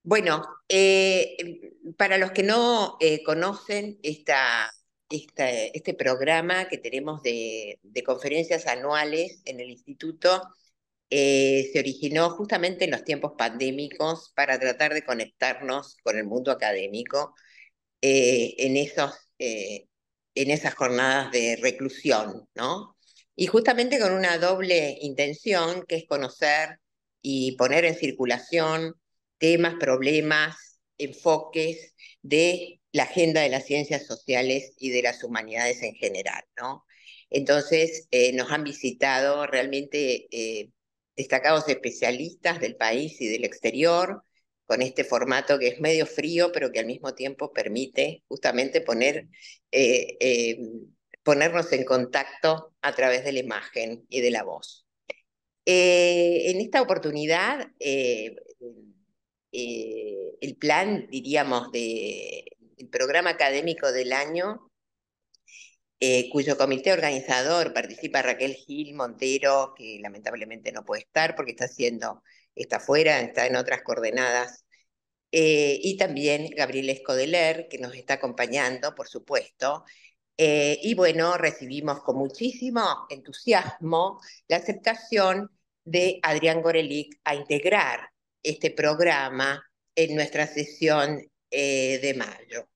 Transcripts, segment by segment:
Bueno, para los que no conocen este programa que tenemos de conferencias anuales en el instituto, se originó justamente en los tiempos pandémicos para tratar de conectarnos con el mundo académico eh, en esos, eh, en esas jornadas de reclusión, ¿no? Y justamente con una doble intención, que es conocer y poner en circulación temas, problemas, enfoques de la agenda de las ciencias sociales y de las humanidades en general, ¿no? Entonces, nos han visitado realmente destacados especialistas del país y del exterior, con este formato que es medio frío, pero que al mismo tiempo permite justamente eh, eh, ponernos en contacto a través de la imagen y de la voz. En esta oportunidad, el plan, diríamos, el programa académico del año, cuyo comité organizador participa Raquel Gil Montero, que lamentablemente no puede estar porque está fuera, está en otras coordenadas, y también Gabriel Escodeler, que nos está acompañando, por supuesto. Y bueno, recibimos con muchísimo entusiasmo la aceptación de Adrián Gorelick a integrar este programa en nuestra sesión de mayo.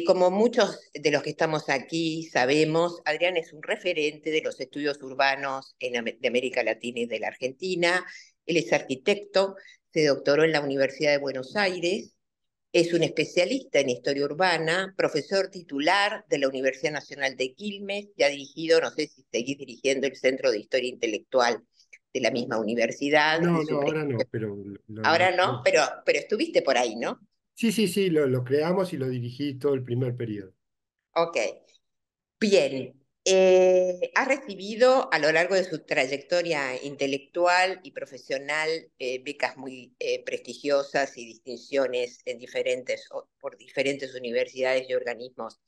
Como muchos de los que estamos aquí sabemos, Adrián es un referente de los estudios urbanos de América Latina y de la Argentina. Él es arquitecto, se doctoró en la Universidad de Buenos Aires, es un especialista en historia urbana, profesor titular de la Universidad Nacional de Quilmes y ha dirigido, no sé si seguís dirigiendo el Centro de Historia Intelectual de la misma universidad. No, Es no, un ahora no, prestigio. pero Ahora no, pero estuviste por ahí, ¿no? sí, sí, sí, lo creamos y lo dirigí todo el primer periodo. Ok. Bien, ha recibido a lo largo de su trayectoria intelectual y profesional becas muy prestigiosas y distinciones por diferentes universidades y organismos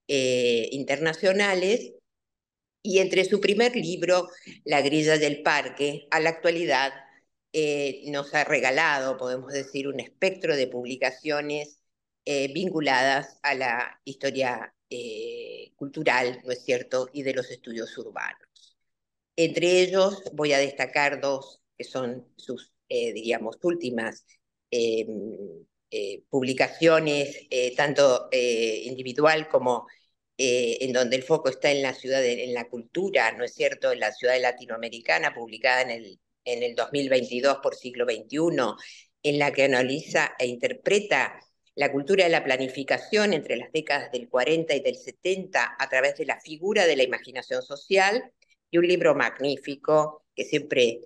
internacionales. Y entre su primer libro, La grilla del parque, a la actualidad nos ha regalado, podemos decir, un espectro de publicaciones vinculadas a la historia cultural, ¿no es cierto?, y de los estudios urbanos. Entre ellos voy a destacar dos que son sus, diríamos, últimas eh, publicaciones, tanto individual como en donde el foco está en en la cultura, ¿no es cierto?, en la ciudad latinoamericana, publicada en el 2022 por Siglo XXI, en la que analiza e interpreta la cultura de la planificación entre las décadas del 40 y del 70 a través de la figura de la imaginación social, y un libro magnífico que siempre,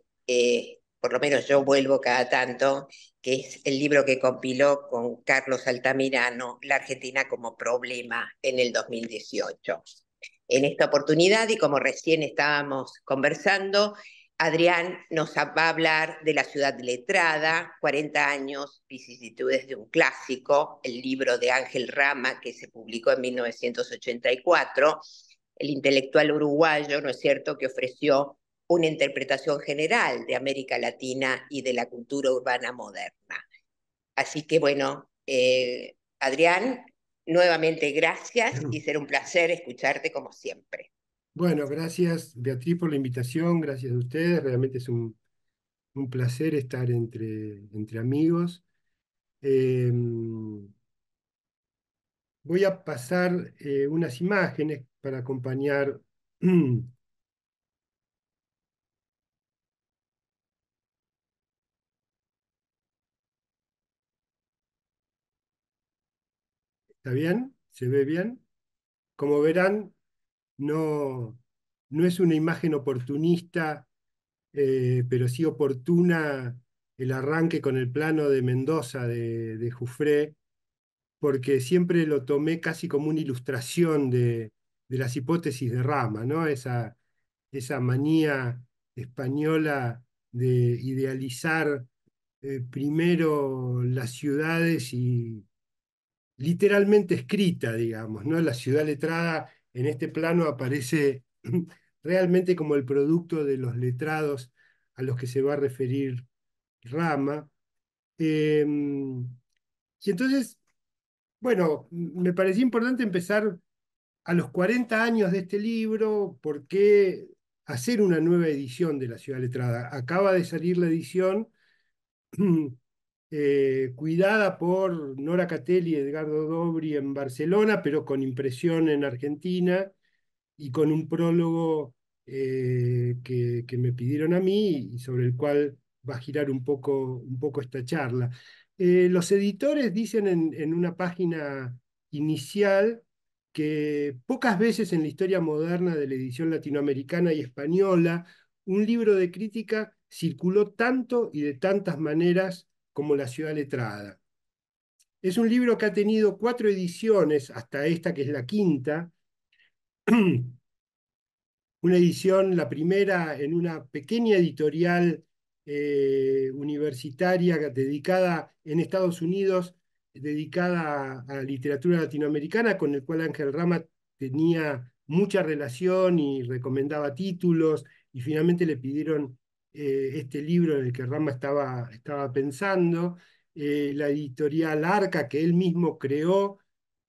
por lo menos yo vuelvo cada tanto, que es el libro que compiló con Carlos Altamirano, La Argentina como problema, en el 2018. En esta oportunidad, y como recién estábamos conversando, Adrián va a hablar de La ciudad letrada, 40 años, vicisitudes de un clásico, el libro de Ángel Rama, que se publicó en 1984, el intelectual uruguayo, ¿no es cierto?, que ofreció una interpretación general de América Latina y de la cultura urbana moderna. Así que bueno, Adrián, nuevamente gracias y será un placer escucharte como siempre. Bueno, gracias Beatriz por la invitación, gracias a ustedes, realmente es un placer estar entre amigos. Eh, Voy a pasar unas imágenes para acompañar. ¿Está bien? ¿Se ve bien? Como verán, no, no es una imagen oportunista, pero sí oportuna el arranque con el plano de Mendoza de Jufré, porque siempre lo tomé casi como una ilustración de las hipótesis de Rama, ¿no? Esa manía española de idealizar primero las ciudades y literalmente escrita, digamos, ¿no? La ciudad letrada en este plano aparece realmente como el producto de los letrados a los que se va a referir Rama. Y entonces, bueno, me parecía importante empezar a los 40 años de este libro, ¿por qué hacer una nueva edición de La Ciudad Letrada? Acaba de salir la edición cuidada por Nora Catelli y Edgardo Dobri en Barcelona, pero con impresión en Argentina y con un prólogo que me pidieron a mí y sobre el cual va a girar un poco esta charla. Los editores dicen en una página inicial que pocas veces en la historia moderna de la edición latinoamericana y española un libro de crítica circuló tanto y de tantas maneras como La Ciudad Letrada. Es un libro que ha tenido 4 ediciones, hasta esta que es la quinta, una edición, la primera en una pequeña editorial universitaria dedicada en Estados Unidos, dedicada a literatura latinoamericana, con el cual Ángel Rama tenía mucha relación y recomendaba títulos, y finalmente le pidieron este libro en el que Rama estaba pensando. La editorial Arca, que él mismo creó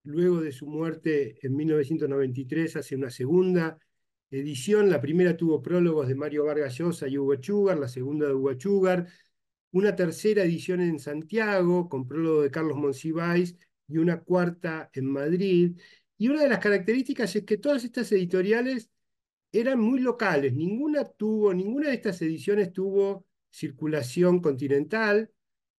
luego de su muerte en 1993, hace una segunda edición. La primera tuvo prólogos de Mario Vargas Llosa y Hugo Chugar, la segunda de Hugo Chugar, una tercera edición en Santiago con prólogo de Carlos Monsiváis y una cuarta en Madrid. Y una de las características es que todas estas editoriales eran muy locales, ninguna de estas ediciones tuvo circulación continental.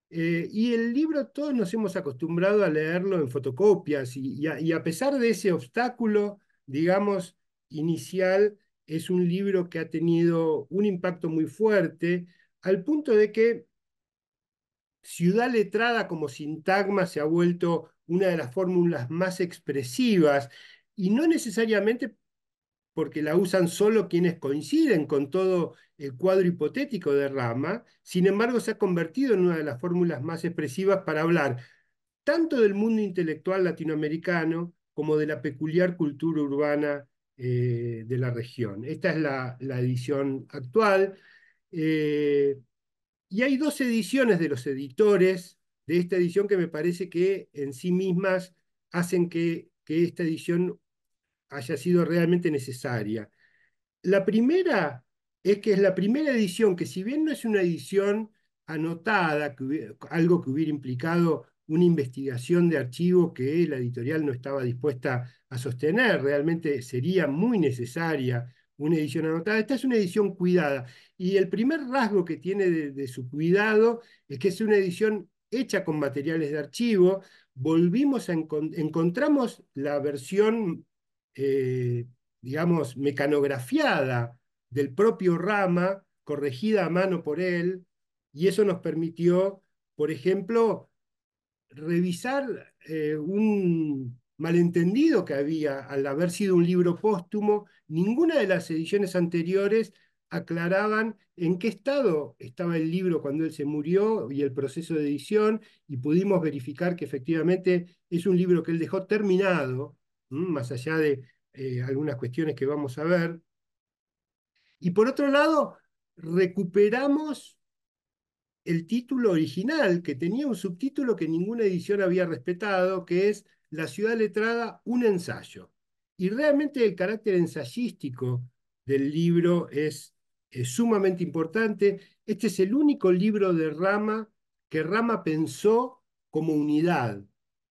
Y el libro todos nos hemos acostumbrado a leerlo en fotocopias y a pesar de ese obstáculo, digamos, inicial, es un libro que ha tenido un impacto muy fuerte, al punto de que Ciudad Letrada como sintagma se ha vuelto una de las fórmulas más expresivas y no necesariamente porque la usan solo quienes coinciden con todo el cuadro hipotético de Rama. Sin embargo, se ha convertido en una de las fórmulas más expresivas para hablar tanto del mundo intelectual latinoamericano como de la peculiar cultura urbana de la región. Esta es la edición actual. eh, y hay 2 ediciones de los editores de esta edición que me parece que en sí mismas hacen que esta edición haya sido realmente necesaria. La primera es que es la primera edición que, si bien no es una edición anotada, algo que hubiera implicado una investigación de archivos que la editorial no estaba dispuesta a sostener, realmente sería muy necesaria una edición anotada. Esta es una edición cuidada. Y el primer rasgo que tiene de su cuidado es que es una edición hecha con materiales de archivo. Encontramos la versión eh, digamos, mecanografiada del propio Rama, corregida a mano por él, y eso nos permitió, por ejemplo, revisar un malentendido que había al haber sido un libro póstumo. Ninguna de las ediciones anteriores aclaraban en qué estado estaba el libro cuando él se murió y el proceso de edición, y pudimos verificar que efectivamente es un libro que él dejó terminado, más allá de algunas cuestiones que vamos a ver. Y por otro lado, recuperamos el título original, que tenía un subtítulo que ninguna edición había respetado, que es La Ciudad Letrada, un ensayo. Y realmente el carácter ensayístico del libro es sumamente importante. Este es el único libro de Rama que Rama pensó como unidad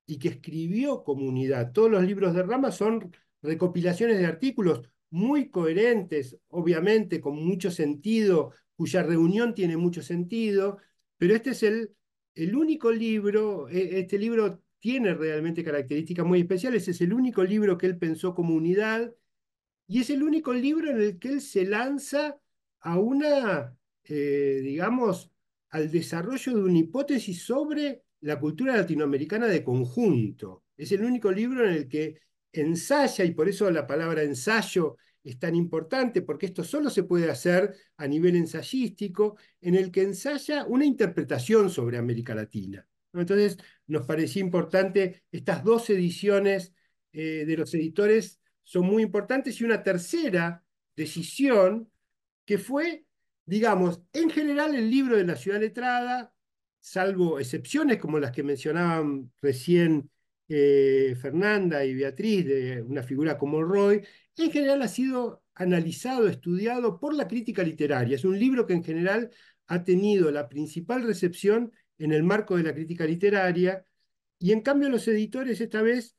y que escribió como unidad. Todos los libros de Rama son recopilaciones de artículos muy coherentes, obviamente, con mucho sentido, cuya reunión tiene mucho sentido, pero este es el único libro. Este libro tiene realmente características muy especiales, es el único libro que él pensó como unidad y es el único libro en el que él se lanza a digamos, al desarrollo de una hipótesis sobre la cultura latinoamericana de conjunto. Es el único libro en el que ensaya, y por eso la palabra ensayo es tan importante, porque esto solo se puede hacer a nivel ensayístico, en el que ensaya una interpretación sobre América Latina. Entonces, nos parecía importante estas 2 ediciones de los editores son muy importantes, y una tercera decisión que fue, digamos, en general el libro de La Ciudad Letrada salvo excepciones como las que mencionaban recién Fernanda y Beatriz, de una figura como Roy, en general ha sido analizado, estudiado por la crítica literaria. Es un libro que en general ha tenido la principal recepción en el marco de la crítica literaria, y en cambio los editores esta vez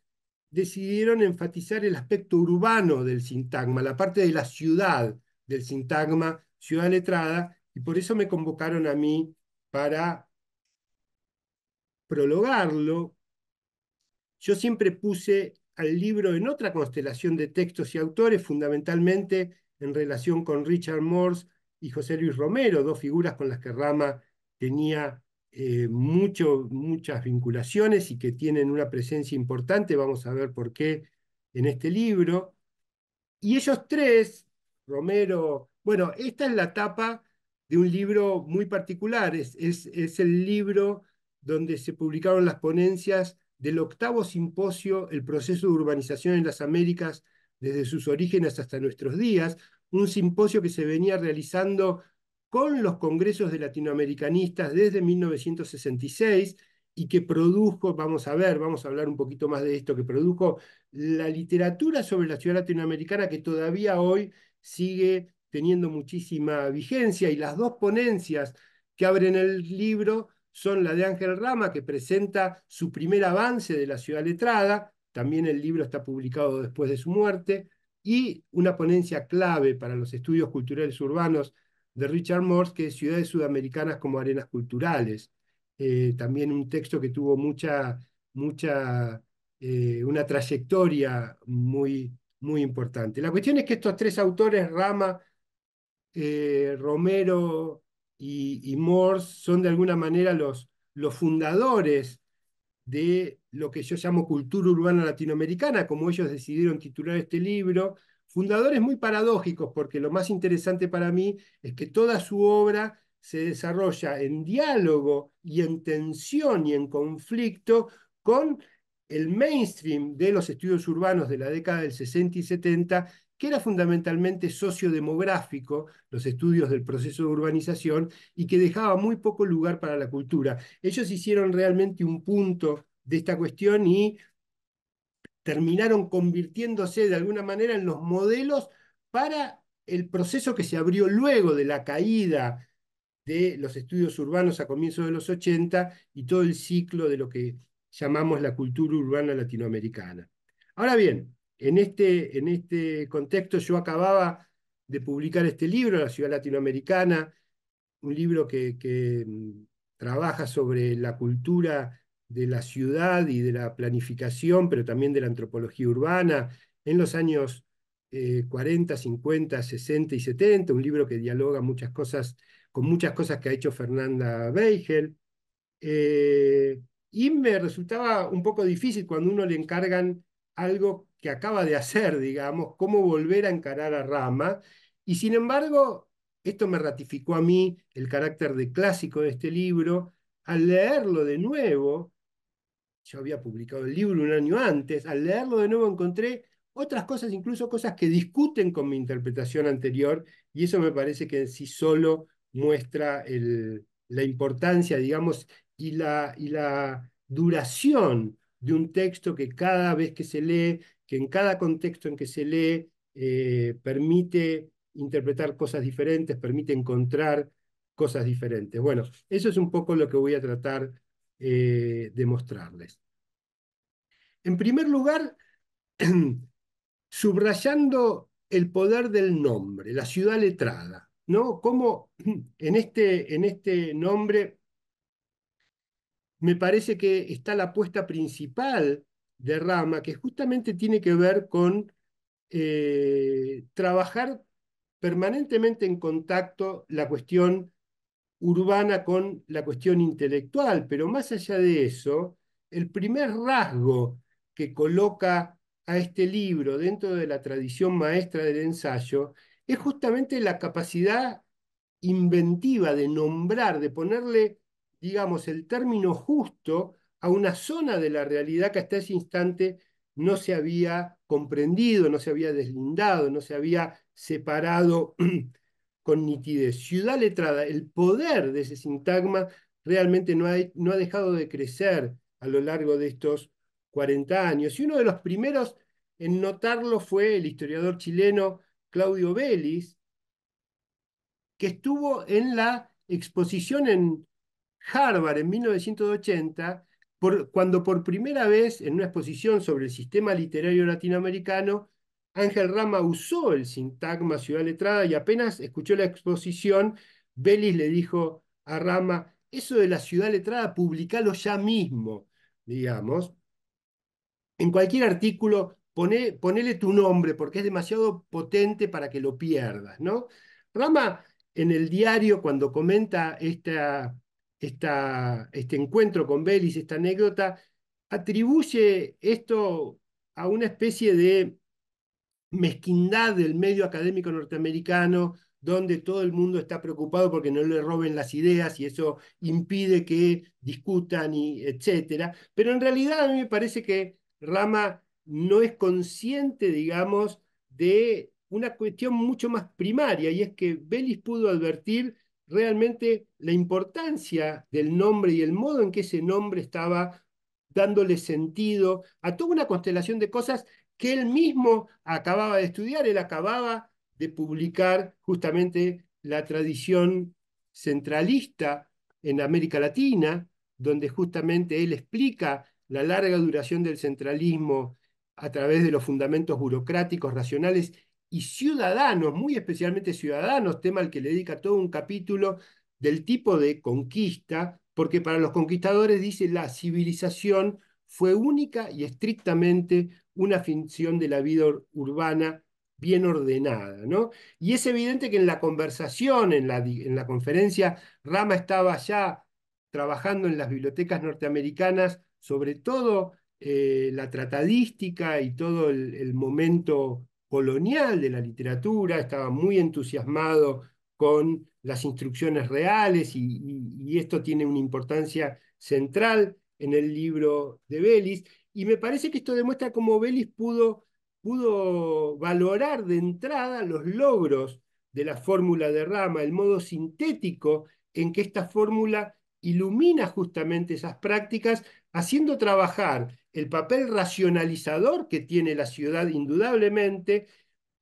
decidieron enfatizar el aspecto urbano del sintagma, la parte de la ciudad del sintagma Ciudad Letrada, y por eso me convocaron a mí para prologarlo. Yo siempre puse al libro en otra constelación de textos y autores, fundamentalmente en relación con Richard Morse y José Luis Romero, dos figuras con las que Rama tenía muchas vinculaciones y que tienen una presencia importante. Vamos a ver por qué en este libro. Y ellos tres, Romero, bueno, esta es la tapa de un libro muy particular, es el libro donde se publicaron las ponencias del octavo simposio, El proceso de urbanización en las Américas desde sus orígenes hasta nuestros días, un simposio que se venía realizando con los congresos de latinoamericanistas desde 1966 y que produjo, vamos a ver, vamos a hablar un poquito más de esto, que produjo la literatura sobre la ciudad latinoamericana, que todavía hoy sigue teniendo muchísima vigencia, y las dos ponencias que abren el libro son la de Ángel Rama, que presenta su primer avance de la ciudad letrada, también el libro está publicado después de su muerte, y una ponencia clave para los estudios culturales urbanos de Richard Morse, que es Ciudades Sudamericanas como Arenas Culturales. También un texto que tuvo una trayectoria muy importante. La cuestión es que estos tres autores, Rama, Romero y Morse, son de alguna manera los fundadores de lo que yo llamo cultura urbana latinoamericana, como ellos decidieron titular este libro, fundadores muy paradójicos, porque lo más interesante para mí es que toda su obra se desarrolla en diálogo y en tensión y en conflicto con el mainstream de los estudios urbanos de la década del 60 y 70, que era fundamentalmente sociodemográfico, los estudios del proceso de urbanización, y que dejaba muy poco lugar para la cultura. Ellos hicieron realmente un punto de esta cuestión y terminaron convirtiéndose de alguna manera en los modelos para el proceso que se abrió luego de la caída de los estudios urbanos a comienzos de los 80 y todo el ciclo de lo que llamamos la cultura urbana latinoamericana. Ahora bien, en este contexto yo acababa de publicar este libro, La ciudad latinoamericana, un libro que trabaja sobre la cultura de la ciudad y de la planificación, pero también de la antropología urbana, en los años 40, 50, 60 y 70, un libro que dialoga con muchas cosas que ha hecho Fernanda Beigel. Eh, y me resultaba un poco difícil cuando uno le encargan algo que acaba de hacer, digamos, cómo volver a encarar a Rama. Y sin embargo, esto me ratificó a mí el carácter de clásico de este libro. Al leerlo de nuevo, yo había publicado el libro un año antes, al leerlo de nuevo encontré otras cosas, incluso cosas que discuten con mi interpretación anterior, y eso me parece que en sí solo muestra la importancia, digamos, y la duración de un texto que cada vez que se lee, que en cada contexto en que se lee, permite interpretar cosas diferentes, permite encontrar cosas diferentes. Bueno, eso es un poco lo que voy a tratar de mostrarles. En primer lugar, subrayando el poder del nombre, la ciudad letrada, ¿no? Cómo en este nombre me parece que está la apuesta principal de Rama, que justamente tiene que ver con trabajar permanentemente en contacto la cuestión urbana con la cuestión intelectual, pero más allá de eso, el primer rasgo que coloca a este libro dentro de la tradición maestra del ensayo es justamente la capacidad inventiva de nombrar, de ponerle, digamos, el término justo a una zona de la realidad que hasta ese instante no se había comprendido, no se había deslindado, no se había separado con nitidez. Ciudad letrada, el poder de ese sintagma realmente no ha dejado de crecer a lo largo de estos 40 años. Y uno de los primeros en notarlo fue el historiador chileno Claudio Vélez, que estuvo en la exposición en Harvard en 1980, cuando por primera vez en una exposición sobre el sistema literario latinoamericano, Ángel Rama usó el sintagma ciudad letrada y apenas escuchó la exposición, Vélez le dijo a Rama, eso de la ciudad letrada, publicalo ya mismo, digamos en cualquier artículo, ponele tu nombre porque es demasiado potente para que lo pierdas, ¿no? Rama, en el diario, cuando comenta este encuentro con Belis, esta anécdota, atribuye esto a una especie de mezquindad del medio académico norteamericano, donde todo el mundo está preocupado porque no le roben las ideas y eso impide que discutan y etcétera. Pero en realidad a mí me parece que Rama no es consciente, digamos, de una cuestión mucho más primaria, y es que Bellis pudo advertir realmente la importancia del nombre y el modo en que ese nombre estaba dándole sentido a toda una constelación de cosas que él mismo acababa de estudiar. Él acababa de publicar justamente la tradición centralista en América Latina, donde justamente él explica la larga duración del centralismo a través de los fundamentos burocráticos, racionales y ciudadanos, muy especialmente ciudadanos, tema al que le dedica todo un capítulo del tipo de conquista, porque para los conquistadores, dice, la civilización fue única y estrictamente una finción de la vida urbana bien ordenada, ¿no? Y es evidente que en la conversación, en la conferencia, Rama estaba ya trabajando en las bibliotecas norteamericanas, sobre todo la tratadística y todo el momento colonial de la literatura, estaba muy entusiasmado con las instrucciones reales y esto tiene una importancia central en el libro de Belis. Y me parece que esto demuestra cómo Belis pudo valorar de entrada los logros de la fórmula de Rama, el modo sintético en que esta fórmula ilumina justamente esas prácticas, haciendo trabajar el papel racionalizador que tiene la ciudad indudablemente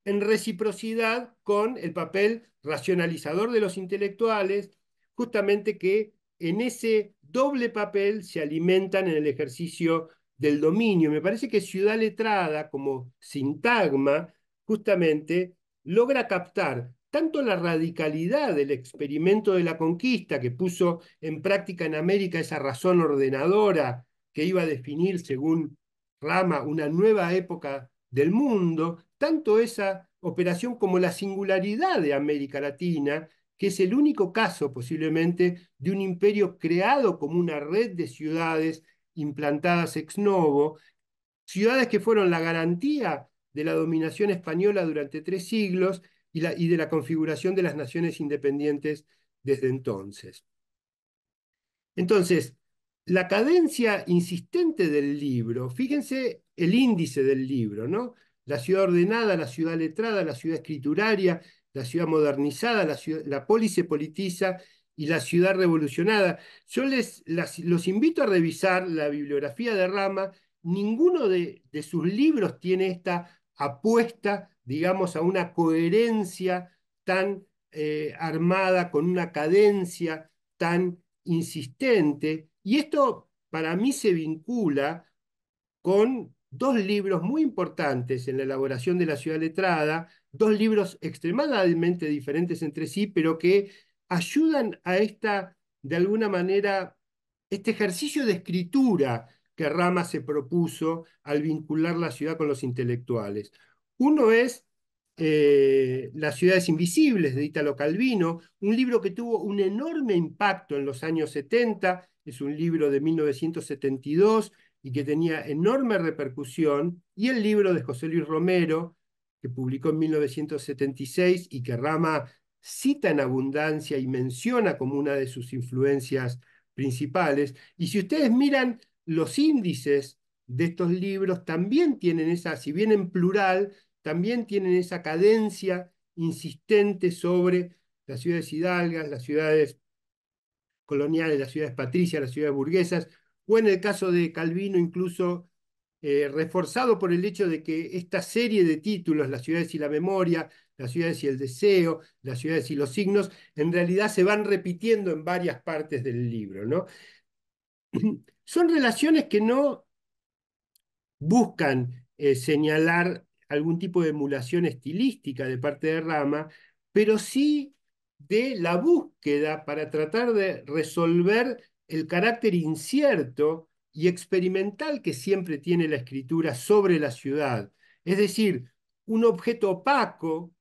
en reciprocidad con el papel racionalizador de los intelectuales, justamente que en ese doble papel se alimentan en el ejercicio del dominio. Me parece que Ciudad Letrada, como sintagma, justamente logra captar tanto la radicalidad del experimento de la conquista que puso en práctica en América esa razón ordenadora que iba a definir, según Rama, una nueva época del mundo, tanto esa operación como la singularidad de América Latina, que es el único caso posiblemente de un imperio creado como una red de ciudades implantadas ex novo, ciudades que fueron la garantía de la dominación española durante 3 siglos y de la configuración de las naciones independientes desde entonces. Entonces, la cadencia insistente del libro, fíjense el índice del libro, ¿no? La ciudad ordenada, la ciudad letrada, la ciudad escrituraria, la ciudad modernizada, la polis se politiza y la ciudad revolucionada. Yo los invito a revisar la bibliografía de Rama. Ninguno de sus libros tiene esta apuesta, digamos, a una coherencia tan armada, con una cadencia tan insistente, y esto para mí se vincula con dos libros muy importantes en la elaboración de la ciudad letrada, dos libros extremadamente diferentes entre sí, pero que ayudan a de alguna manera, este ejercicio de escritura que Rama se propuso al vincular la ciudad con los intelectuales. Uno es Las ciudades invisibles, de Italo Calvino, un libro que tuvo un enorme impacto en los años 70, es un libro de 1972 y que tenía enorme repercusión, y el libro de José Luis Romero, que publicó en 1976 y que Rama cita en abundancia y menciona como una de sus influencias principales. Y si ustedes miran los índices de estos libros, también tienen esa, si bien en plural, también tienen esa cadencia insistente sobre las ciudades hidalgas, las ciudades coloniales, las ciudades patricias, las ciudades burguesas, o en el caso de Calvino incluso reforzado por el hecho de que esta serie de títulos, Las ciudades y la memoria, Las ciudades y el deseo, Las ciudades y los signos, en realidad se van repitiendo en varias partes del libro, ¿no? Son relaciones que no buscan señalar algún tipo de emulación estilística de parte de Rama, pero sí de la búsqueda para tratar de resolver el carácter incierto y experimental que siempre tiene la escritura sobre la ciudad. Es decir, un objeto opaco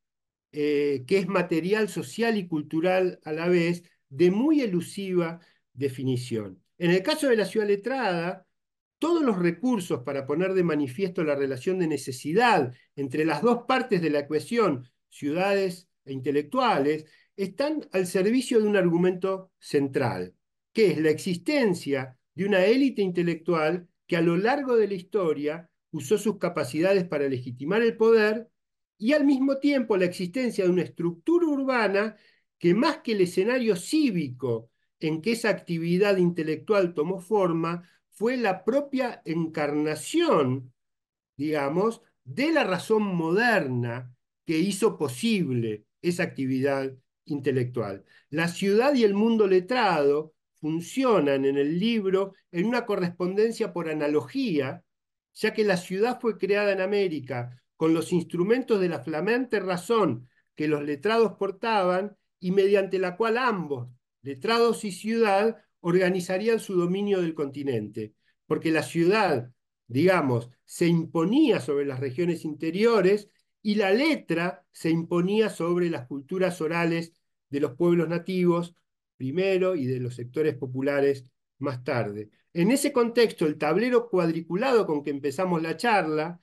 que es material social y cultural a la vez, de muy elusiva definición. En el caso de la ciudad letrada, todos los recursos para poner de manifiesto la relación de necesidad entre las dos partes de la ecuación, ciudades e intelectuales, están al servicio de un argumento central, que es la existencia de una élite intelectual que a lo largo de la historia usó sus capacidades para legitimar el poder y al mismo tiempo la existencia de una estructura urbana que más que el escenario cívico en que esa actividad intelectual tomó forma, fue la propia encarnación, digamos, de la razón moderna que hizo posible esa actividad intelectual. La ciudad y el mundo letrado funcionan en el libro en una correspondencia por analogía, ya que la ciudad fue creada en América con los instrumentos de la flamante razón que los letrados portaban y mediante la cual ambos, letrados y ciudad, organizarían su dominio del continente, porque la ciudad, digamos, se imponía sobre las regiones interiores y la letra se imponía sobre las culturas orales de los pueblos nativos primero y de los sectores populares más tarde. En ese contexto, el tablero cuadriculado con que empezamos la charla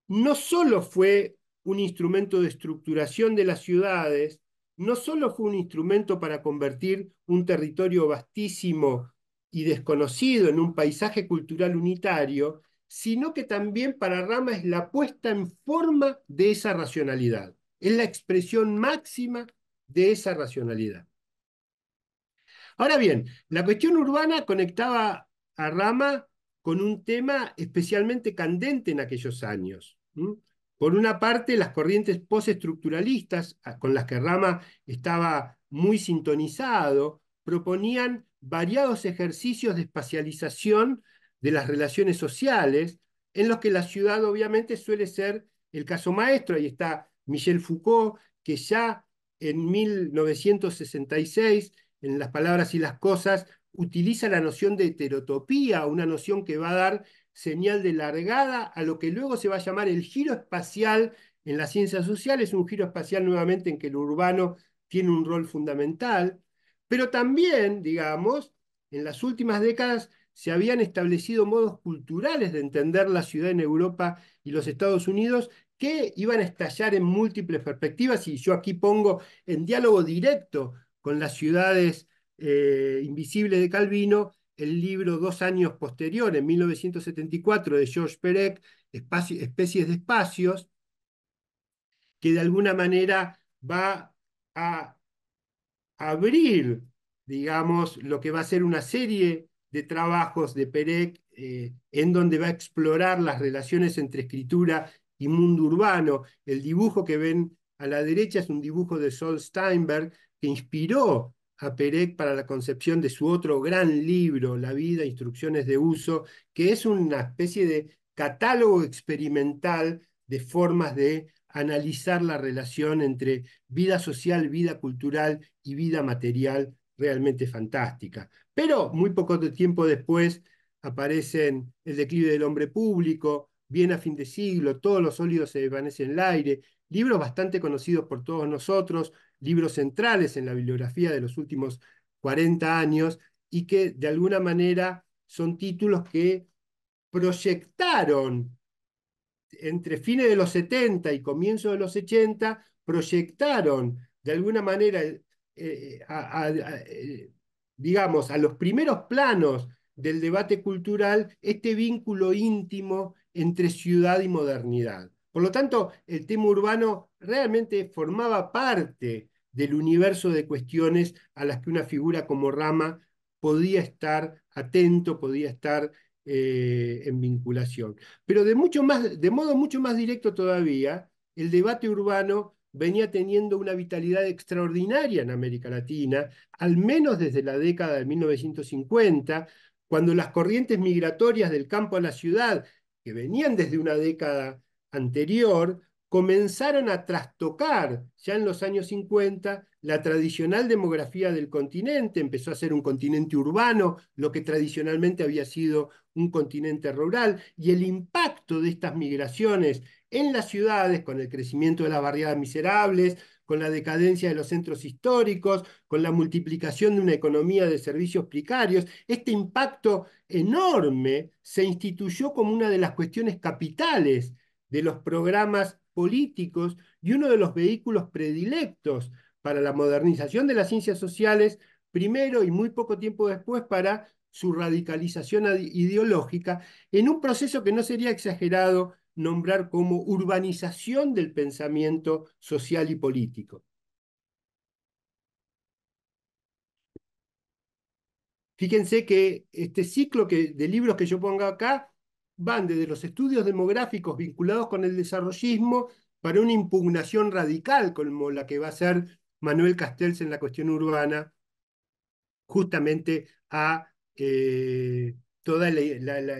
no solo fue un instrumento de estructuración de las ciudades, no solo fue un instrumento para convertir un territorio vastísimo y desconocido en un paisaje cultural unitario, sino que también para Rama es la puesta en forma de esa racionalidad, es la expresión máxima de esa racionalidad. Ahora bien, la cuestión urbana conectaba a Rama con un tema especialmente candente en aquellos años. Por una parte, las corrientes postestructuralistas, con las que Rama estaba muy sintonizado, proponían variados ejercicios de espacialización de las relaciones sociales, en los que la ciudad obviamente suele ser el caso maestro. Ahí está Michel Foucault, que ya en 1966 en Las palabras y las cosas, utiliza la noción de heterotopía, una noción que va a dar señal de largada a lo que luego se va a llamar el giro espacial en las ciencias sociales, un giro espacial nuevamente en que lo urbano tiene un rol fundamental, pero también, digamos, en las últimas décadas se habían establecido modos culturales de entender la ciudad en Europa y los Estados Unidos que iban a estallar en múltiples perspectivas, y yo aquí pongo en diálogo directo con las ciudades invisibles de Calvino, el libro 2 años posterior, en 1974, de Georges Perec, Especies de Espacios, que de alguna manera va a abrir, digamos, lo que va a ser una serie de trabajos de Perec, en donde va a explorar las relaciones entre escritura y mundo urbano. El dibujo que ven a la derecha es un dibujo de Sol Steinberg, que inspiró a Perec para la concepción de su otro gran libro, La vida, instrucciones de uso, que es una especie de catálogo experimental de formas de analizar la relación entre vida social, vida cultural y vida material realmente fantástica. Pero muy poco tiempo después aparecen El declive del hombre público, Bien a fin de siglo, Todos los sólidos se desvanecen en el aire, libros bastante conocidos por todos nosotros, libros centrales en la bibliografía de los últimos 40 años y que de alguna manera son títulos que proyectaron entre fines de los 70 y comienzos de los 80, proyectaron de alguna manera, digamos, a los primeros planos del debate cultural este vínculo íntimo entre ciudad y modernidad. Por lo tanto, el tema urbano realmente formaba parte del universo de cuestiones a las que una figura como Rama podía estar atento, podía estar en vinculación. Pero de modo mucho más directo todavía, el debate urbano venía teniendo una vitalidad extraordinaria en América Latina, al menos desde la década de 1950, cuando las corrientes migratorias del campo a la ciudad, que venían desde una década anterior, comenzaron a trastocar ya en los años 50 la tradicional demografía del continente, empezó a ser un continente urbano, lo que tradicionalmente había sido un continente rural, y el impacto de estas migraciones en las ciudades, con el crecimiento de las barriadas miserables, con la decadencia de los centros históricos, con la multiplicación de una economía de servicios precarios, este impacto enorme se instituyó como una de las cuestiones capitales de los programas políticos y uno de los vehículos predilectos para la modernización de las ciencias sociales, primero y muy poco tiempo después para su radicalización ideológica, en un proceso que no sería exagerado nombrar como urbanización del pensamiento social y político. Fíjense que este ciclo de libros que yo pongo acá van desde los estudios demográficos vinculados con el desarrollismo para una impugnación radical como la que va a hacer Manuel Castells en la cuestión urbana, justamente a toda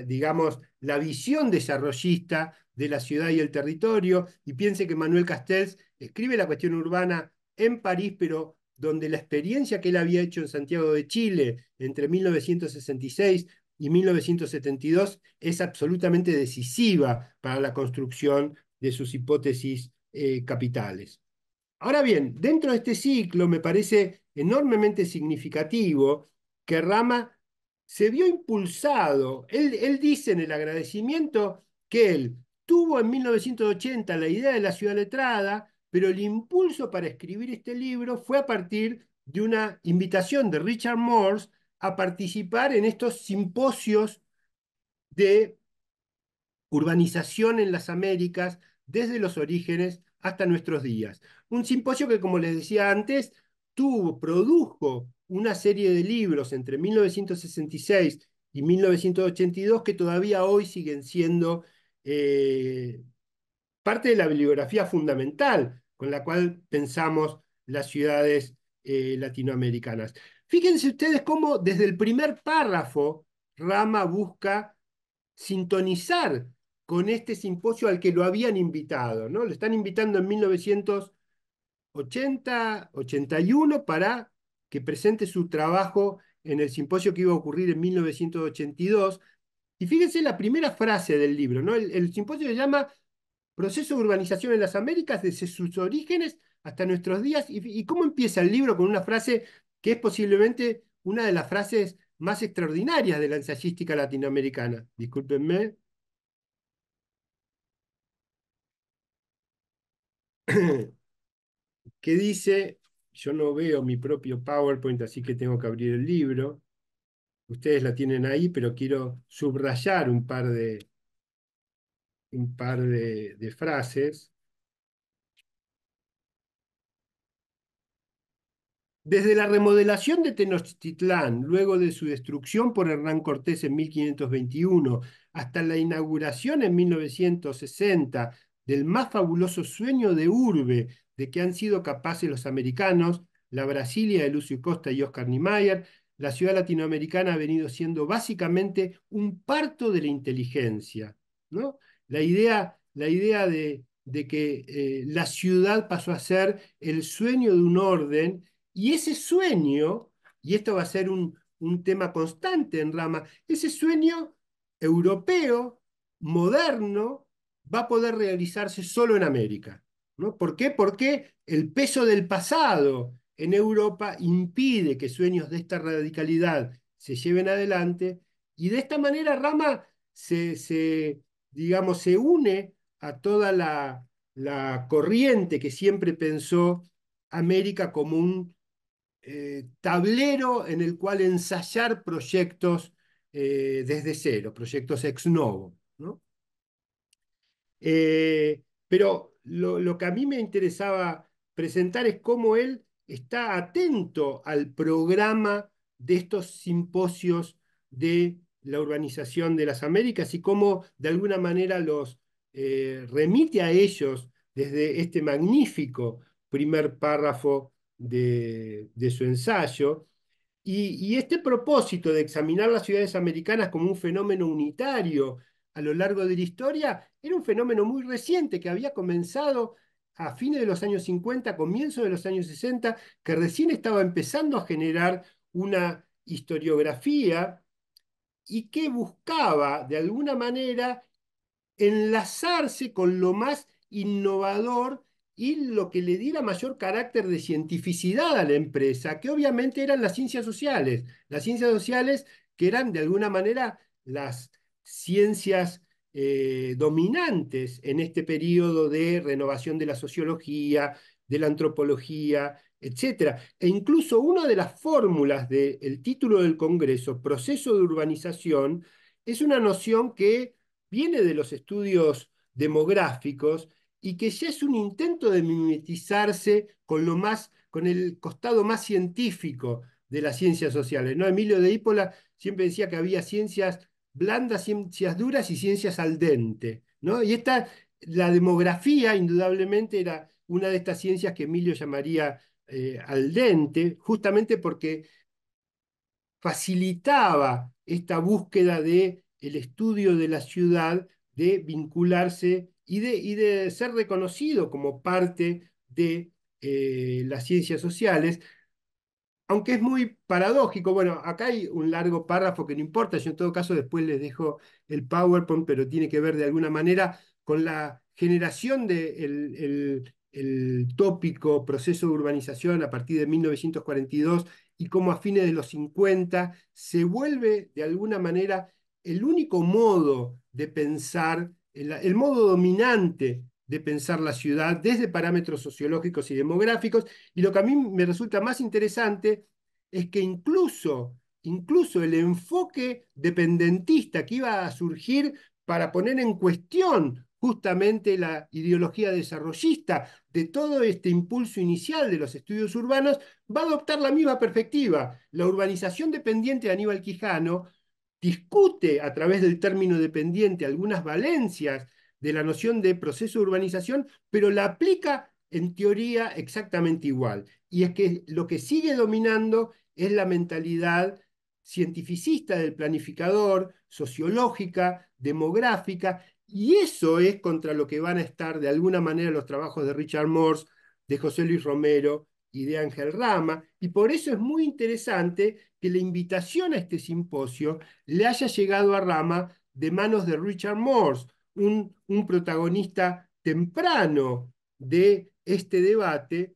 digamos, la visión desarrollista de la ciudad y el territorio. Y piense que Manuel Castells escribe la cuestión urbana en París, pero donde la experiencia que él había hecho en Santiago de Chile entre 1966 y 1972 es absolutamente decisiva para la construcción de sus hipótesis capitales. Ahora bien, dentro de este ciclo me parece enormemente significativo que Rama se vio impulsado. Él dice en el agradecimiento que él tuvo en 1980 la idea de la ciudad letrada, pero el impulso para escribir este libro fue a partir de una invitación de Richard Morse a participar en estos simposios de urbanización en las Américas desde los orígenes hasta nuestros días. Un simposio que, como les decía antes, produjo una serie de libros entre 1966 y 1982 que todavía hoy siguen siendo parte de la bibliografía fundamental con la cual pensamos las ciudades latinoamericanas. Fíjense ustedes cómo desde el primer párrafo Rama busca sintonizar con este simposio al que lo habían invitado, ¿no? Lo están invitando en 1980, 81 para que presente su trabajo en el simposio que iba a ocurrir en 1982. Y fíjense la primera frase del libro, ¿no? El simposio se llama Proceso de urbanización en las Américas desde sus orígenes hasta nuestros días. Y cómo empieza el libro con una frase que es posiblemente una de las frases más extraordinarias de la ensayística latinoamericana. Discúlpenme. Que dice, yo no veo mi propio PowerPoint, así que tengo que abrir el libro. Ustedes la tienen ahí, pero quiero subrayar un par de frases. Desde la remodelación de Tenochtitlán, luego de su destrucción por Hernán Cortés en 1521, hasta la inauguración en 1960 del más fabuloso sueño de urbe de que han sido capaces los americanos, la Brasilia de Lucio Costa y Oscar Niemeyer, la ciudad latinoamericana ha venido siendo básicamente un parto de la inteligencia, ¿no? La idea de que la ciudad pasó a ser el sueño de un orden y ese sueño, y esto va a ser un tema constante en Rama, ese sueño europeo, moderno, va a poder realizarse solo en América, ¿no? ¿Por qué? Porque el peso del pasado en Europa impide que sueños de esta radicalidad se lleven adelante, y de esta manera Rama digamos, se une a toda la corriente que siempre pensó América como un tablero en el cual ensayar proyectos desde cero, proyectos ex novo, ¿no? Pero lo que a mí me interesaba presentar es cómo él está atento al programa de estos simposios de la urbanización de las Américas y cómo de alguna manera los remite a ellos desde este magnífico primer párrafo de su ensayo. Y este propósito de examinar las ciudades americanas como un fenómeno unitario a lo largo de la historia era un fenómeno muy reciente que había comenzado a fines de los años 50, comienzo de los años 60, que recién estaba empezando a generar una historiografía y que buscaba de alguna manera enlazarse con lo más innovador y lo que le diera mayor carácter de cientificidad a la empresa, que obviamente eran las ciencias sociales que eran de alguna manera las ciencias dominantes en este periodo de renovación de la sociología, de la antropología, etcétera. E incluso una de las fórmulas del título del Congreso, proceso de urbanización, es una noción que viene de los estudios demográficos y que ya es un intento de mimetizarse con el costado más científico de las ciencias sociales, ¿no? Emilio de Ípola siempre decía que había ciencias blandas, ciencias duras y ciencias al dente, ¿no? Y la demografía, indudablemente, era una de estas ciencias que Emilio llamaría al dente, justamente porque facilitaba esta búsqueda de el estudio de la ciudad, de vincularse y de ser reconocido como parte de las ciencias sociales, aunque es muy paradójico. Bueno, acá hay un largo párrafo que no importa, yo en todo caso después les dejo el PowerPoint, pero tiene que ver de alguna manera con la generación el tópico proceso de urbanización a partir de 1942 y cómo a fines de los 50 se vuelve de alguna manera el único modo de pensar, el modo dominante de pensar la ciudad desde parámetros sociológicos y demográficos. Y lo que a mí me resulta más interesante es que incluso el enfoque dependentista que iba a surgir para poner en cuestión justamente la ideología desarrollista de todo este impulso inicial de los estudios urbanos, va a adoptar la misma perspectiva. La urbanización dependiente de Aníbal Quijano discute a través del término dependiente algunas valencias de la noción de proceso de urbanización, pero la aplica en teoría exactamente igual. Y es que lo que sigue dominando es la mentalidad cientificista del planificador, sociológica, demográfica, y eso es contra lo que van a estar de alguna manera los trabajos de Richard Morse, de José Luis Romero y de Ángel Rama, y por eso es muy interesante que la invitación a este simposio le haya llegado a Rama de manos de Richard Morse, un protagonista temprano de este debate,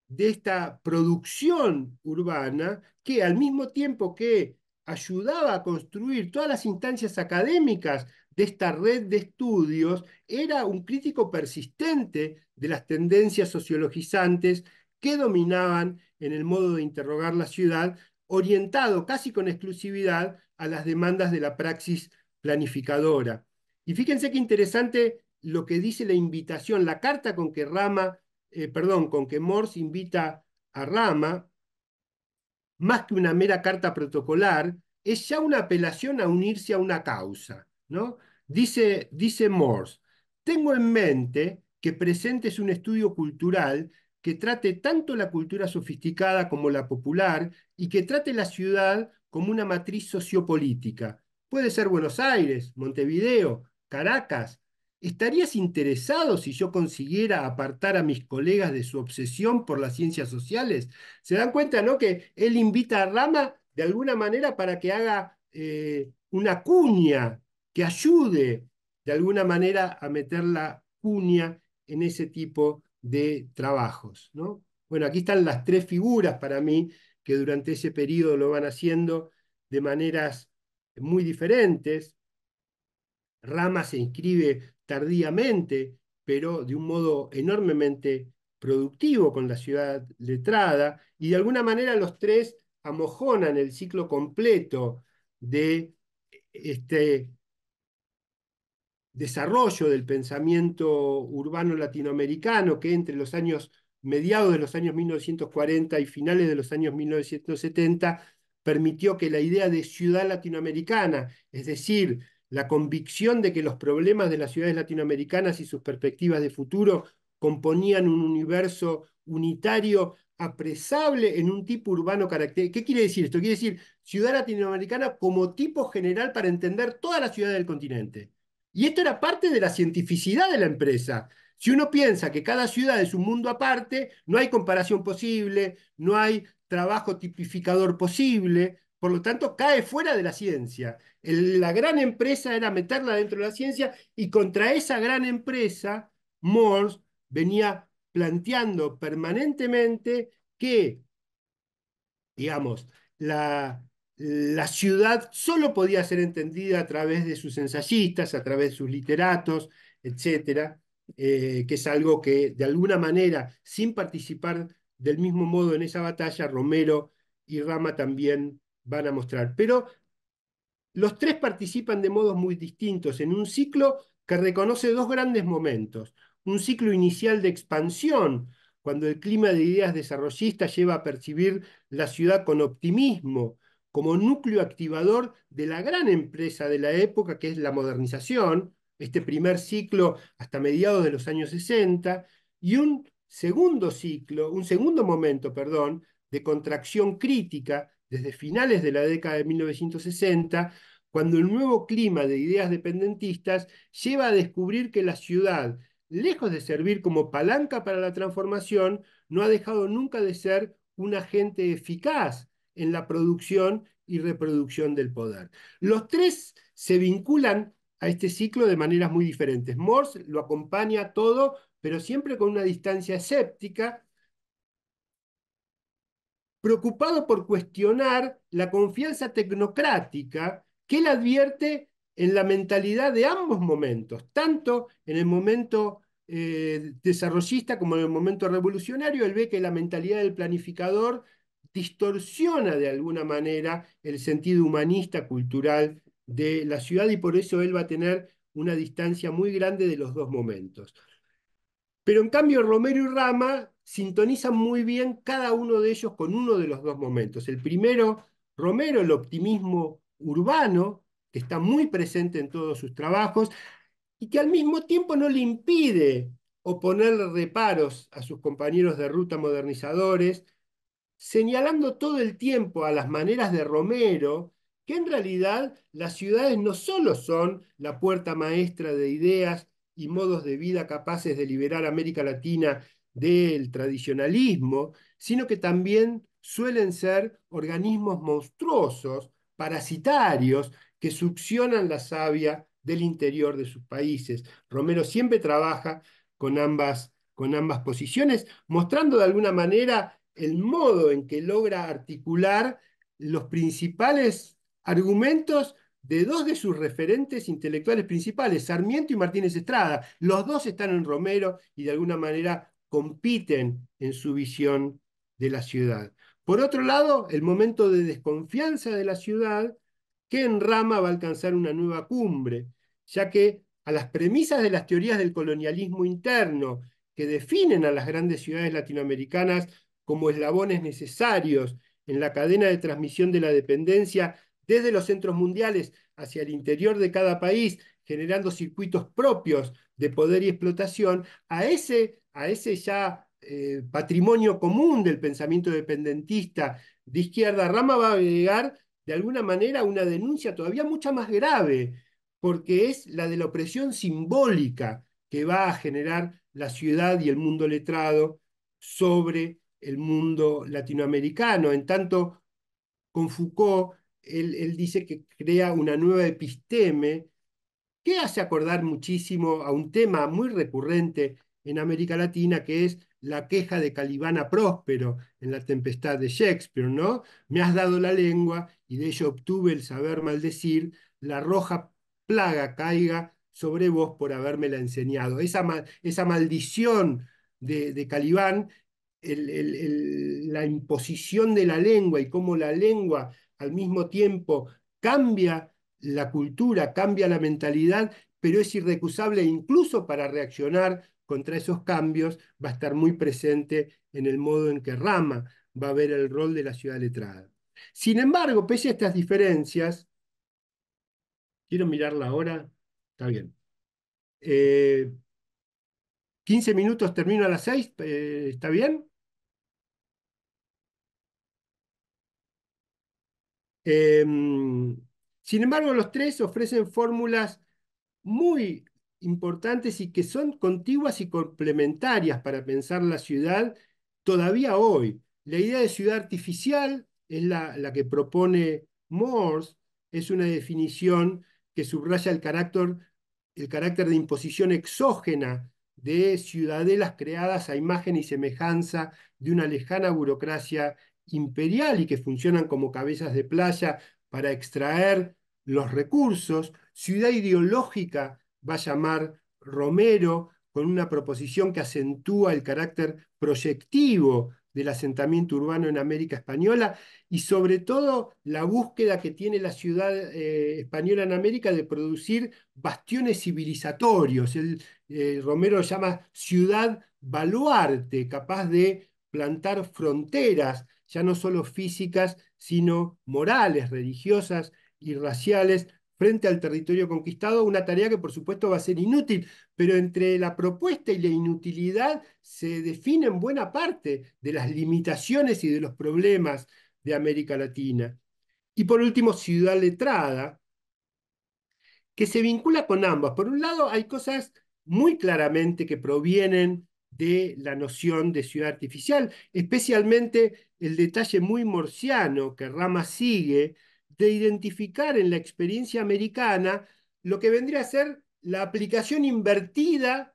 de esta producción urbana, que al mismo tiempo que ayudaba a construir todas las instancias académicas de esta red de estudios, era un crítico persistente de las tendencias sociologizantes que dominaban en el modo de interrogar la ciudad, orientado casi con exclusividad a las demandas de la praxis planificadora. Y fíjense qué interesante lo que dice la invitación, la carta con que con que Morse invita a Rama, más que una mera carta protocolar, es ya una apelación a unirse a una causa, ¿no? Dice Morse: tengo en mente que presentes un estudio cultural que trate tanto la cultura sofisticada como la popular y que trate la ciudad como una matriz sociopolítica. Puede ser Buenos Aires, Montevideo, Caracas. ¿Estarías interesado si yo consiguiera apartar a mis colegas de su obsesión por las ciencias sociales? Se dan cuenta, ¿no? Que él invita a Rama de alguna manera para que haga una cuña, que ayude de alguna manera a meter la cuña en ese tipo de trabajos, ¿no? Bueno, aquí están las tres figuras para mí que durante ese periodo lo van haciendo de maneras muy diferentes. Rama se inscribe tardíamente, pero de un modo enormemente productivo con la ciudad letrada, y de alguna manera los tres amojonan el ciclo completo de este desarrollo del pensamiento urbano latinoamericano que entre los años mediados de los años 1940 y finales de los años 1970, permitió que la idea de ciudad latinoamericana, es decir, la convicción de que los problemas de las ciudades latinoamericanas y sus perspectivas de futuro componían un universo unitario apresable en un tipo urbano característico. ¿Qué quiere decir esto? Quiere decir ciudad latinoamericana como tipo general para entender todas las ciudades del continente. Y esto era parte de la cientificidad de la empresa. Si uno piensa que cada ciudad es un mundo aparte, no hay comparación posible, no hay trabajo tipificador posible, por lo tanto cae fuera de la ciencia. La gran empresa era meterla dentro de la ciencia y contra esa gran empresa, Morse venía planteando permanentemente que, digamos, la ciudad solo podía ser entendida a través de sus ensayistas, a través de sus literatos, etcétera, que es algo que de alguna manera, sin participar del mismo modo en esa batalla, Romero y Rama también van a mostrar. Pero los tres participan de modos muy distintos en un ciclo que reconoce dos grandes momentos. Un ciclo inicial de expansión, cuando el clima de ideas desarrollistas lleva a percibir la ciudad con optimismo, como núcleo activador de la gran empresa de la época, que es la modernización, este primer ciclo hasta mediados de los años 60, y un segundo momento, perdón, de contracción crítica desde finales de la década de 1960, cuando el nuevo clima de ideas dependentistas lleva a descubrir que la ciudad, lejos de servir como palanca para la transformación, no ha dejado nunca de ser un agente eficaz en la producción y reproducción del poder. Los tres se vinculan a este ciclo de maneras muy diferentes. Morse lo acompaña todo, pero siempre con una distancia escéptica, preocupado por cuestionar la confianza tecnocrática que él advierte en la mentalidad de ambos momentos, tanto en el momento desarrollista como en el momento revolucionario. Él ve que la mentalidad del planificador distorsiona de alguna manera el sentido humanista, cultural de la ciudad, y por eso él va a tener una distancia muy grande de los dos momentos. Pero en cambio Romero y Rama sintonizan muy bien cada uno de ellos con uno de los dos momentos. El primero, Romero, el optimismo urbano, que está muy presente en todos sus trabajos y que al mismo tiempo no le impide oponer reparos a sus compañeros de ruta modernizadores, señalando todo el tiempo a las maneras de Romero que en realidad las ciudades no solo son la puerta maestra de ideas y modos de vida capaces de liberar a América Latina del tradicionalismo, sino que también suelen ser organismos monstruosos, parasitarios, que succionan la savia del interior de sus países. Romero siempre trabaja con ambas posiciones, mostrando de alguna manera el modo en que logra articular los principales argumentos de dos de sus referentes intelectuales principales, Sarmiento y Martínez Estrada. Los dos están en Romero y de alguna manera compiten en su visión de la ciudad. Por otro lado, el momento de desconfianza de la ciudad, que en Rama va a alcanzar una nueva cumbre, ya que a las premisas de las teorías del colonialismo interno que definen a las grandes ciudades latinoamericanas como eslabones necesarios en la cadena de transmisión de la dependencia desde los centros mundiales hacia el interior de cada país, generando circuitos propios de poder y explotación, a ese ya patrimonio común del pensamiento dependentista de izquierda, Rama va a agregar de alguna manera una denuncia todavía mucho más grave, porque es la de la opresión simbólica que va a generar la ciudad y el mundo letrado sobre el mundo latinoamericano. En tanto, con Foucault, él dice que crea una nueva episteme que hace acordar muchísimo a un tema muy recurrente en América Latina, que es la queja de Calibana Próspero en La Tempestad de Shakespeare, ¿no? Me has dado la lengua y de ello obtuve el saber maldecir, la roja plaga caiga sobre vos por habérmela enseñado. Esa maldición de Calibán, la imposición de la lengua y cómo la lengua al mismo tiempo cambia la cultura, cambia la mentalidad, pero es irrecusable, e incluso para reaccionar contra esos cambios va a estar muy presente en el modo en que Rama va a ver el rol de la ciudad letrada. Sin embargo, pese a estas diferencias, quiero mirar la hora, está bien. 15 minutos, termino a las 6, ¿está bien? Sin embargo, los tres ofrecen fórmulas muy importantes y que son contiguas y complementarias para pensar la ciudad todavía hoy. La idea de ciudad artificial es la que propone Morse, es una definición que subraya el carácter de imposición exógena de ciudadelas creadas a imagen y semejanza de una lejana burocracia imperial y que funcionan como cabezas de playa para extraer los recursos. Ciudad ideológica va a llamar Romero, con una proposición que acentúa el carácter proyectivo del asentamiento urbano en América Española y sobre todo la búsqueda que tiene la ciudad española en América de producir bastiones civilizatorios. Romero lo llama ciudad baluarte, capaz de plantar fronteras, ya no solo físicas, sino morales, religiosas y raciales frente al territorio conquistado, una tarea que por supuesto va a ser inútil, pero entre la propuesta y la inutilidad se definen buena parte de las limitaciones y de los problemas de América Latina. Y por último, ciudad letrada, que se vincula con ambas. Por un lado, hay cosas muy claramente que provienen de la noción de ciudad artificial, especialmente el detalle muy morsiano que Rama sigue de identificar en la experiencia americana lo que vendría a ser la aplicación invertida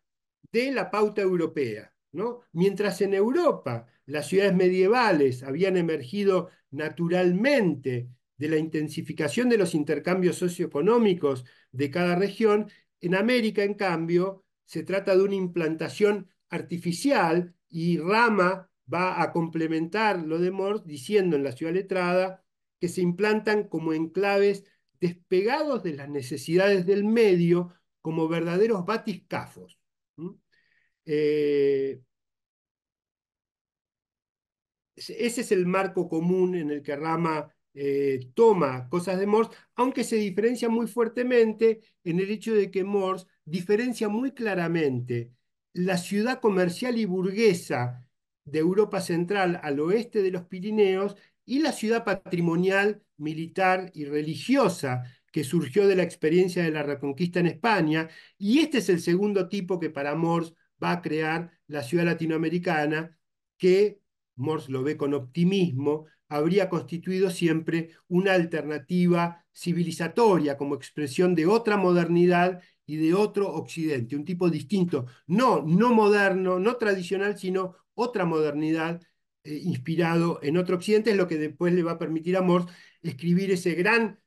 de la pauta europea, ¿no? Mientras en Europa las ciudades medievales habían emergido naturalmente de la intensificación de los intercambios socioeconómicos de cada región. En América, en cambio, se trata de una implantación artificial y Rama va a complementar lo de Morse diciendo en la ciudad letrada que se implantan como enclaves despegados de las necesidades del medio como verdaderos batiscafos. ¿Mm? Eh, Ese es el marco común en el que Rama toma cosas de Morse, aunque se diferencia muy fuertemente en el hecho de que Morse diferencia muy claramente la ciudad comercial y burguesa de Europa Central al oeste de los Pirineos y la ciudad patrimonial, militar y religiosa que surgió de la experiencia de la Reconquista en España. Y este es el segundo tipo que para Morse va a crear la ciudad latinoamericana, que Morse lo ve con optimismo, habría constituido siempre una alternativa civilizatoria como expresión de otra modernidad y de otro occidente, un tipo distinto, no moderno, no tradicional, sino otra modernidad inspirado en otro occidente, es lo que después le va a permitir a Morse escribir ese gran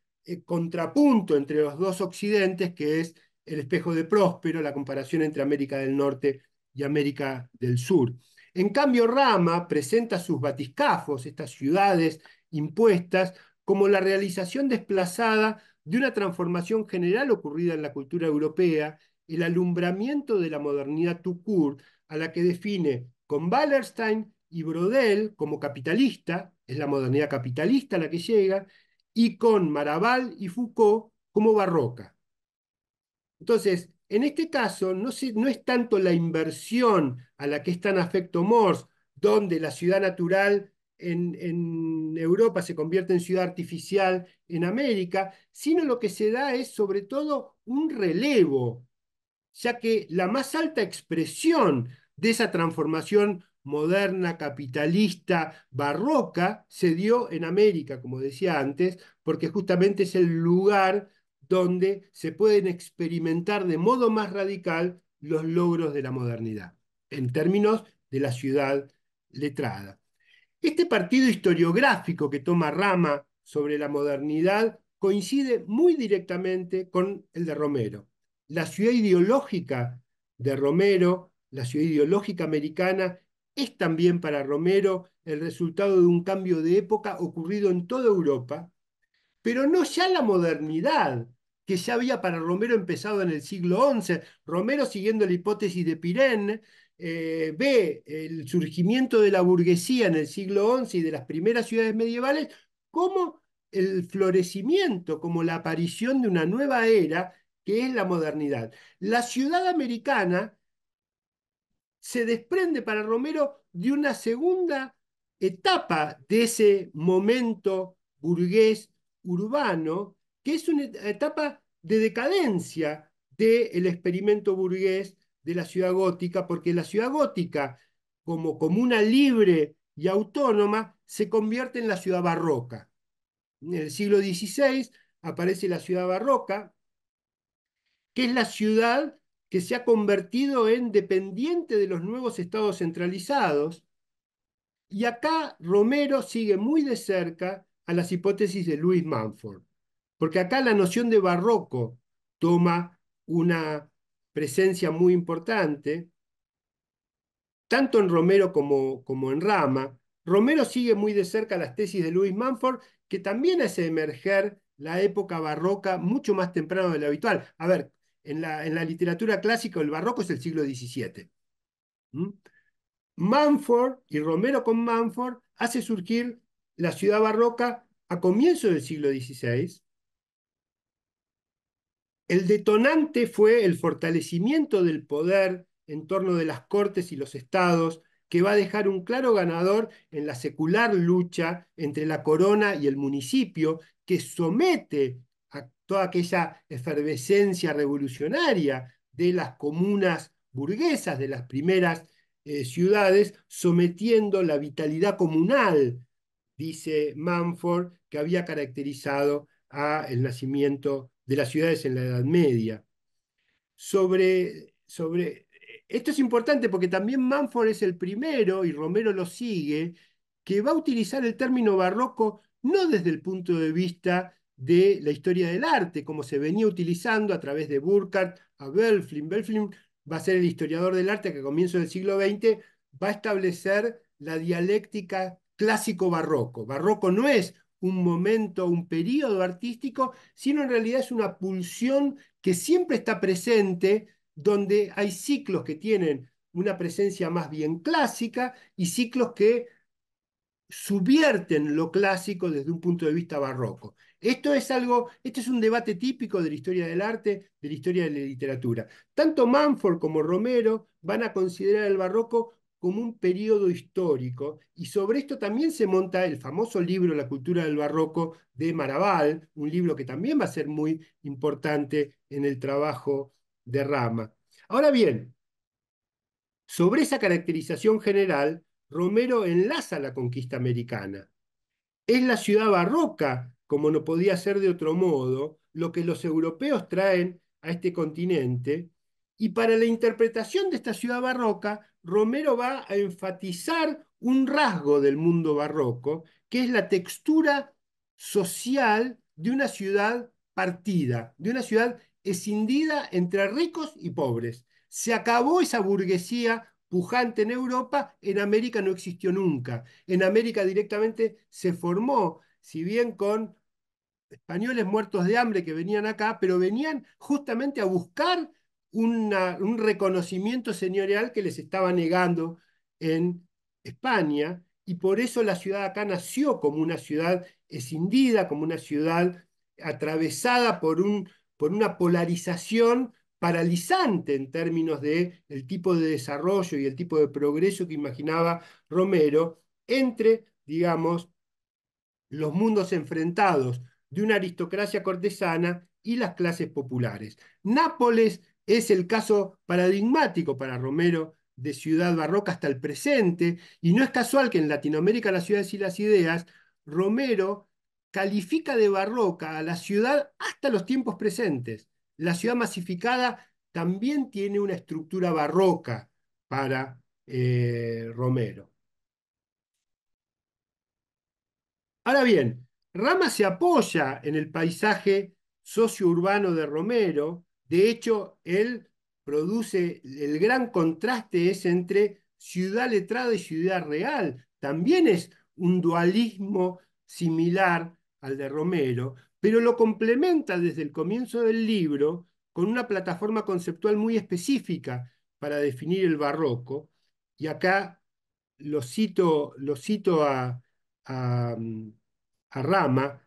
contrapunto entre los dos occidentes, que es el espejo de Próspero, la comparación entre América del Norte y América del Sur. En cambio, Rama presenta sus batiscafos, estas ciudades impuestas, como la realización desplazada de una transformación general ocurrida en la cultura europea, el alumbramiento de la modernidad tout court, a la que define con Wallerstein y Brodel como capitalista, es la modernidad capitalista la que llega, y con Maraval y Foucault como barroca. Entonces, en este caso, no es tanto la inversión a la que es tan afecto Morse, donde la ciudad natural en Europa se convierte en ciudad artificial en América, sino lo que se da es sobre todo un relevo, ya que la más alta expresión de esa transformación moderna, capitalista, barroca, se dio en América, como decía antes, porque justamente es el lugar donde se pueden experimentar de modo más radical los logros de la modernidad, en términos de la ciudad letrada. Este partido historiográfico que toma Rama sobre la modernidad coincide muy directamente con el de Romero. La ciudad ideológica de Romero, la ciudad ideológica americana, es también para Romero el resultado de un cambio de época ocurrido en toda Europa, pero no ya la modernidad, que ya había para Romero empezado en el siglo XI. Romero, siguiendo la hipótesis de Pirenne, ve el surgimiento de la burguesía en el siglo XI y de las primeras ciudades medievales como el florecimiento, como la aparición de una nueva era que es la modernidad. La ciudad americana se desprende para Romero de una segunda etapa de ese momento burgués urbano, que es una etapa de decadencia del experimento burgués de la ciudad gótica, porque la ciudad gótica, como comuna libre y autónoma, se convierte en la ciudad barroca. En el siglo XVI aparece la ciudad barroca, que es la ciudad que se ha convertido en dependiente de los nuevos estados centralizados. Y acá Romero sigue muy de cerca a las hipótesis de Louis Mumford, porque acá la noción de barroco toma una presencia muy importante, tanto en Romero como en Rama. Romero sigue muy de cerca las tesis de Louis Mumford, que también hace emerger la época barroca mucho más temprano de lo habitual. A ver, en la literatura clásica el barroco es el siglo XVII. ¿Mm? Mumford y Romero con Mumford hace surgir la ciudad barroca a comienzos del siglo XVI. El detonante fue el fortalecimiento del poder en torno de las cortes y los estados, que va a dejar un claro ganador en la secular lucha entre la corona y el municipio, que somete a toda aquella efervescencia revolucionaria de las comunas burguesas, de las primeras ciudades, sometiendo la vitalidad comunal, dice Mumford, que había caracterizado a el nacimiento de las ciudades en la Edad Media. Esto es importante porque también Mumford es el primero, y Romero lo sigue, que va a utilizar el término barroco no desde el punto de vista de la historia del arte, como se venía utilizando a través de Burckhardt a Böcklin. Böcklin va a ser el historiador del arte que a comienzos del siglo XX va a establecer la dialéctica clásico-barroco. Barroco no es un momento, un periodo artístico, sino en realidad es una pulsión que siempre está presente, donde hay ciclos que tienen una presencia más bien clásica y ciclos que subvierten lo clásico desde un punto de vista barroco. Este es un debate típico de la historia del arte, de la historia de la literatura. Tanto Mumford como Romero van a considerar el barroco como un periodo histórico, y sobre esto también se monta el famoso libro La cultura del barroco de Maraval, un libro que también va a ser muy importante en el trabajo de Rama. Ahora bien, sobre esa caracterización general, Romero enlaza la conquista americana. Es la ciudad barroca, como no podía ser de otro modo, lo que los europeos traen a este continente. Y para la interpretación de esta ciudad barroca, Romero va a enfatizar un rasgo del mundo barroco, que es la textura social de una ciudad partida, de una ciudad escindida entre ricos y pobres. Se acabó esa burguesía pujante en Europa, en América no existió nunca. En América directamente se formó, si bien con españoles muertos de hambre que venían acá, pero venían justamente a buscar un reconocimiento señorial que les estaba negando en España, y por eso la ciudad acá nació como una ciudad escindida, como una ciudad atravesada por una polarización paralizante en términos de el tipo de desarrollo y el tipo de progreso que imaginaba Romero entre, digamos, los mundos enfrentados de una aristocracia cortesana y las clases populares. Nápoles es el caso paradigmático para Romero de ciudad barroca hasta el presente, y no es casual que en Latinoamérica, las ciudades y las ideas, Romero califica de barroca a la ciudad hasta los tiempos presentes. La ciudad masificada también tiene una estructura barroca para Romero. Ahora bien, Rama se apoya en el paisaje sociourbano de Romero. De hecho, él produce el gran contraste es entre ciudad letrada y ciudad real. También es un dualismo similar al de Romero, pero lo complementa desde el comienzo del libro con una plataforma conceptual muy específica para definir el barroco. Y acá lo cito a, a Rama.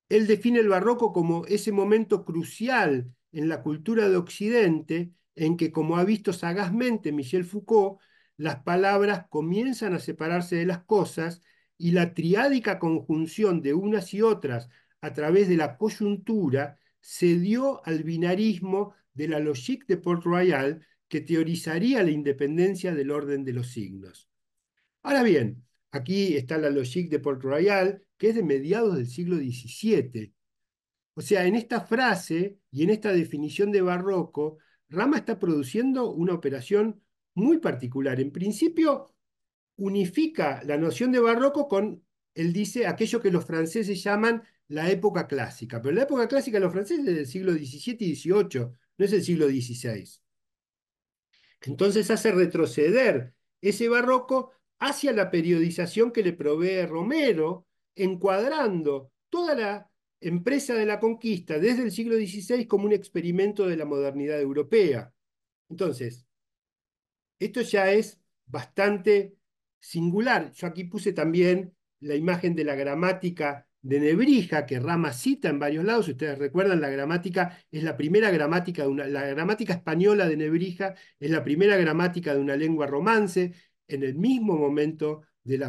Él define el barroco como ese momento crucial en la cultura de Occidente en que, como ha visto sagazmente Michel Foucault, las palabras comienzan a separarse de las cosas y la triádica conjunción de unas y otras a través de la coyuntura se dio al binarismo de la logique de Port-Royal que teorizaría la independencia del orden de los signos. Ahora bien, aquí está la logique de Port-Royal, que es de mediados del siglo XVII. O sea, en esta frase y en esta definición de barroco, Rama está produciendo una operación muy particular. En principio, unifica la noción de barroco con, él dice, aquello que los franceses llaman la época clásica. Pero la época clásica de los franceses es del siglo XVII y XVIII, no es el siglo XVI. Entonces hace retroceder ese barroco hacia la periodización que le provee Romero, encuadrando toda la empresa de la conquista desde el siglo XVI como un experimento de la modernidad europea. Entonces, esto ya es bastante singular. Yo aquí puse también la imagen de la gramática de Nebrija, que Rama cita en varios lados. Si ustedes recuerdan, la gramática es la primera gramática la gramática española de Nebrija es la primera gramática de una lengua romance, en el mismo momento del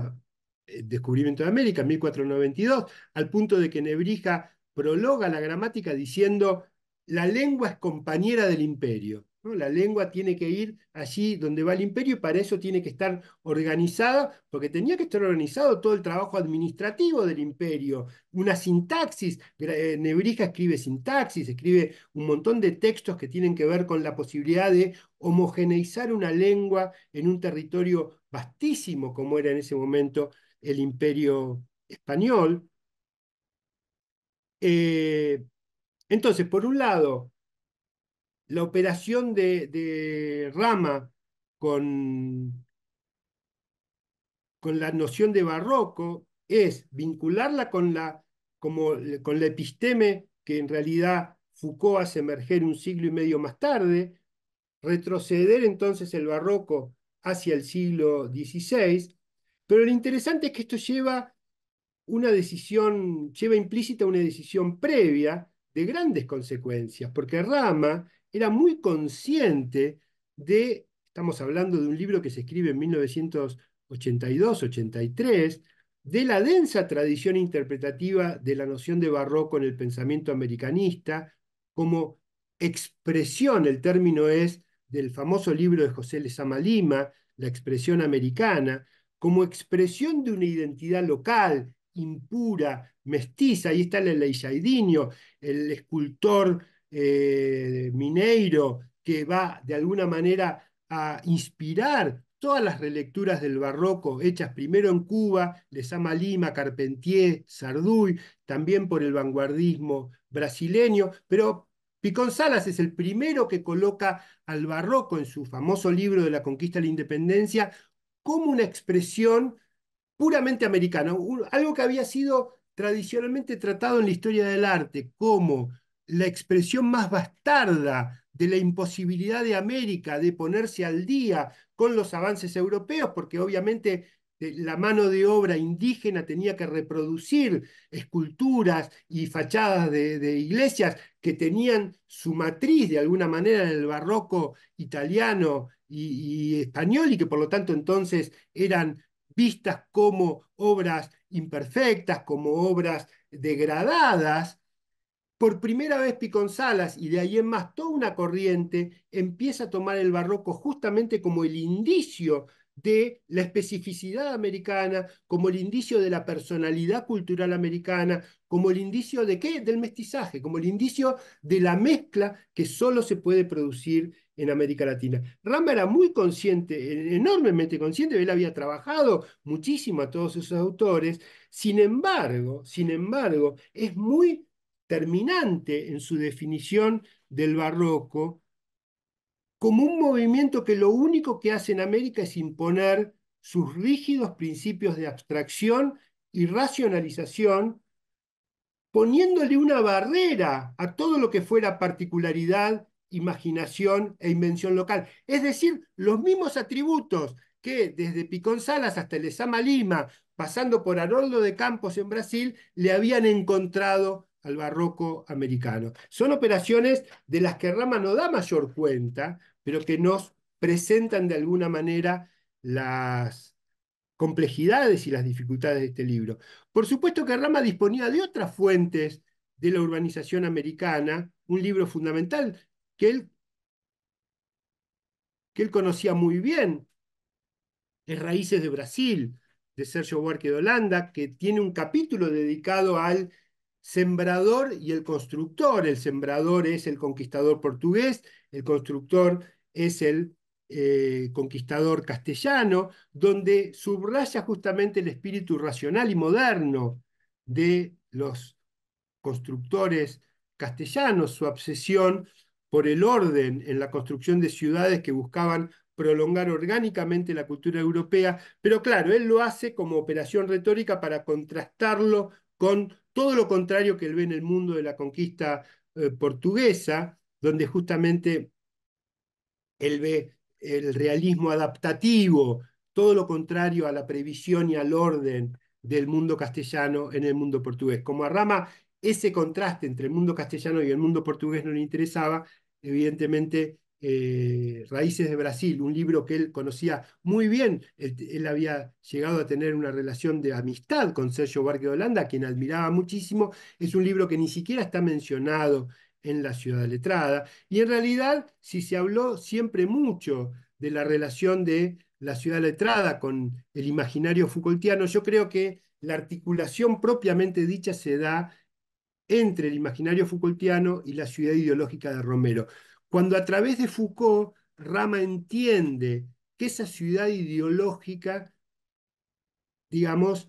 descubrimiento de América, en 1492, al punto de que Nebrija prologa la gramática diciendo: la lengua es compañera del imperio, ¿no? La lengua tiene que ir allí donde va el imperio y para eso tiene que estar organizada, porque tenía que estar organizado todo el trabajo administrativo del imperio, una sintaxis. Nebrija escribe sintaxis, escribe un montón de textos que tienen que ver con la posibilidad de homogeneizar una lengua en un territorio vastísimo como era en ese momento el imperio español. Eh, entonces, por un lado, la operación de Rama con, con la noción de barroco es vincularla como, con la episteme que en realidad Foucault hace emerger un siglo y medio más tarde, retroceder entonces el barroco hacia el siglo XVI, pero lo interesante es que esto lleva una decisión, lleva implícita una decisión previa de grandes consecuencias, porque Rama era muy consciente de, estamos hablando de un libro que se escribe en 1982-83, de la densa tradición interpretativa de la noción de barroco en el pensamiento americanista, como expresión, el término es del famoso libro de José Lezama Lima, La expresión americana, como expresión de una identidad local, impura, mestiza. Ahí está el Leijaidiño, el escultor mineiro, que va de alguna manera a inspirar todas las relecturas del barroco hechas primero en Cuba, Lezama Lima, Carpentier, Sarduy, también por el vanguardismo brasileño, pero Picón Salas es el primero que coloca al barroco en su famoso libro de la conquista de la independencia como una expresión puramente americano, algo que había sido tradicionalmente tratado en la historia del arte como la expresión más bastarda de la imposibilidad de América de ponerse al día con los avances europeos, porque obviamente la mano de obra indígena tenía que reproducir esculturas y fachadas de iglesias que tenían su matriz de alguna manera en el barroco italiano y español, y que por lo tanto entonces eran vistas como obras imperfectas, como obras degradadas. Por primera vez Piconsalas, y de ahí en más toda una corriente, empieza a tomar el barroco justamente como el indicio de la especificidad americana, como el indicio de la personalidad cultural americana, como el indicio de qué, del mestizaje, como el indicio de la mezcla que solo se puede producir en América Latina. Rama era muy consciente, enormemente consciente, él había trabajado muchísimo a todos esos autores. Sin embargo, es muy terminante en su definición del barroco como un movimiento que lo único que hace en América es imponer sus rígidos principios de abstracción y racionalización poniéndole una barrera a todo lo que fuera particularidad, imaginación e invención local. Es decir, los mismos atributos que desde Picón Salas hasta Lezama Lima, pasando por Haroldo de Campos en Brasil, le habían encontrado al barroco americano. Son operaciones de las que Rama no da mayor cuenta, pero que nos presentan de alguna manera las complejidades y las dificultades de este libro. Por supuesto que Rama disponía de otras fuentes de la urbanización americana, un libro fundamental que él conocía muy bien, es Raíces de Brasil, de Sergio Buarque de Holanda, que tiene un capítulo dedicado al sembrador y el constructor. El sembrador es el conquistador portugués, el constructor es el conquistador castellano, donde subraya justamente el espíritu racional y moderno de los constructores castellanos, su obsesión por el orden en la construcción de ciudades que buscaban prolongar orgánicamente la cultura europea, pero claro, él lo hace como operación retórica para contrastarlo con todo lo contrario que él ve en el mundo de la conquista portuguesa, donde justamente él ve el realismo adaptativo, todo lo contrario a la previsión y al orden del mundo castellano en el mundo portugués. Como a Rama ese contraste entre el mundo castellano y el mundo portugués no le interesaba, evidentemente Raíces de Brasil, un libro que él conocía muy bien, él había llegado a tener una relación de amistad con Sergio Buarque de Holanda, a quien admiraba muchísimo, es un libro que ni siquiera está mencionado en La Ciudad Letrada, y en realidad, si se habló siempre mucho de la relación de la ciudad letrada con el imaginario Foucaultiano, yo creo que la articulación propiamente dicha se da entre el imaginario Foucaultiano y la ciudad ideológica de Romero. Cuando a través de Foucault, Rama entiende que esa ciudad ideológica, digamos,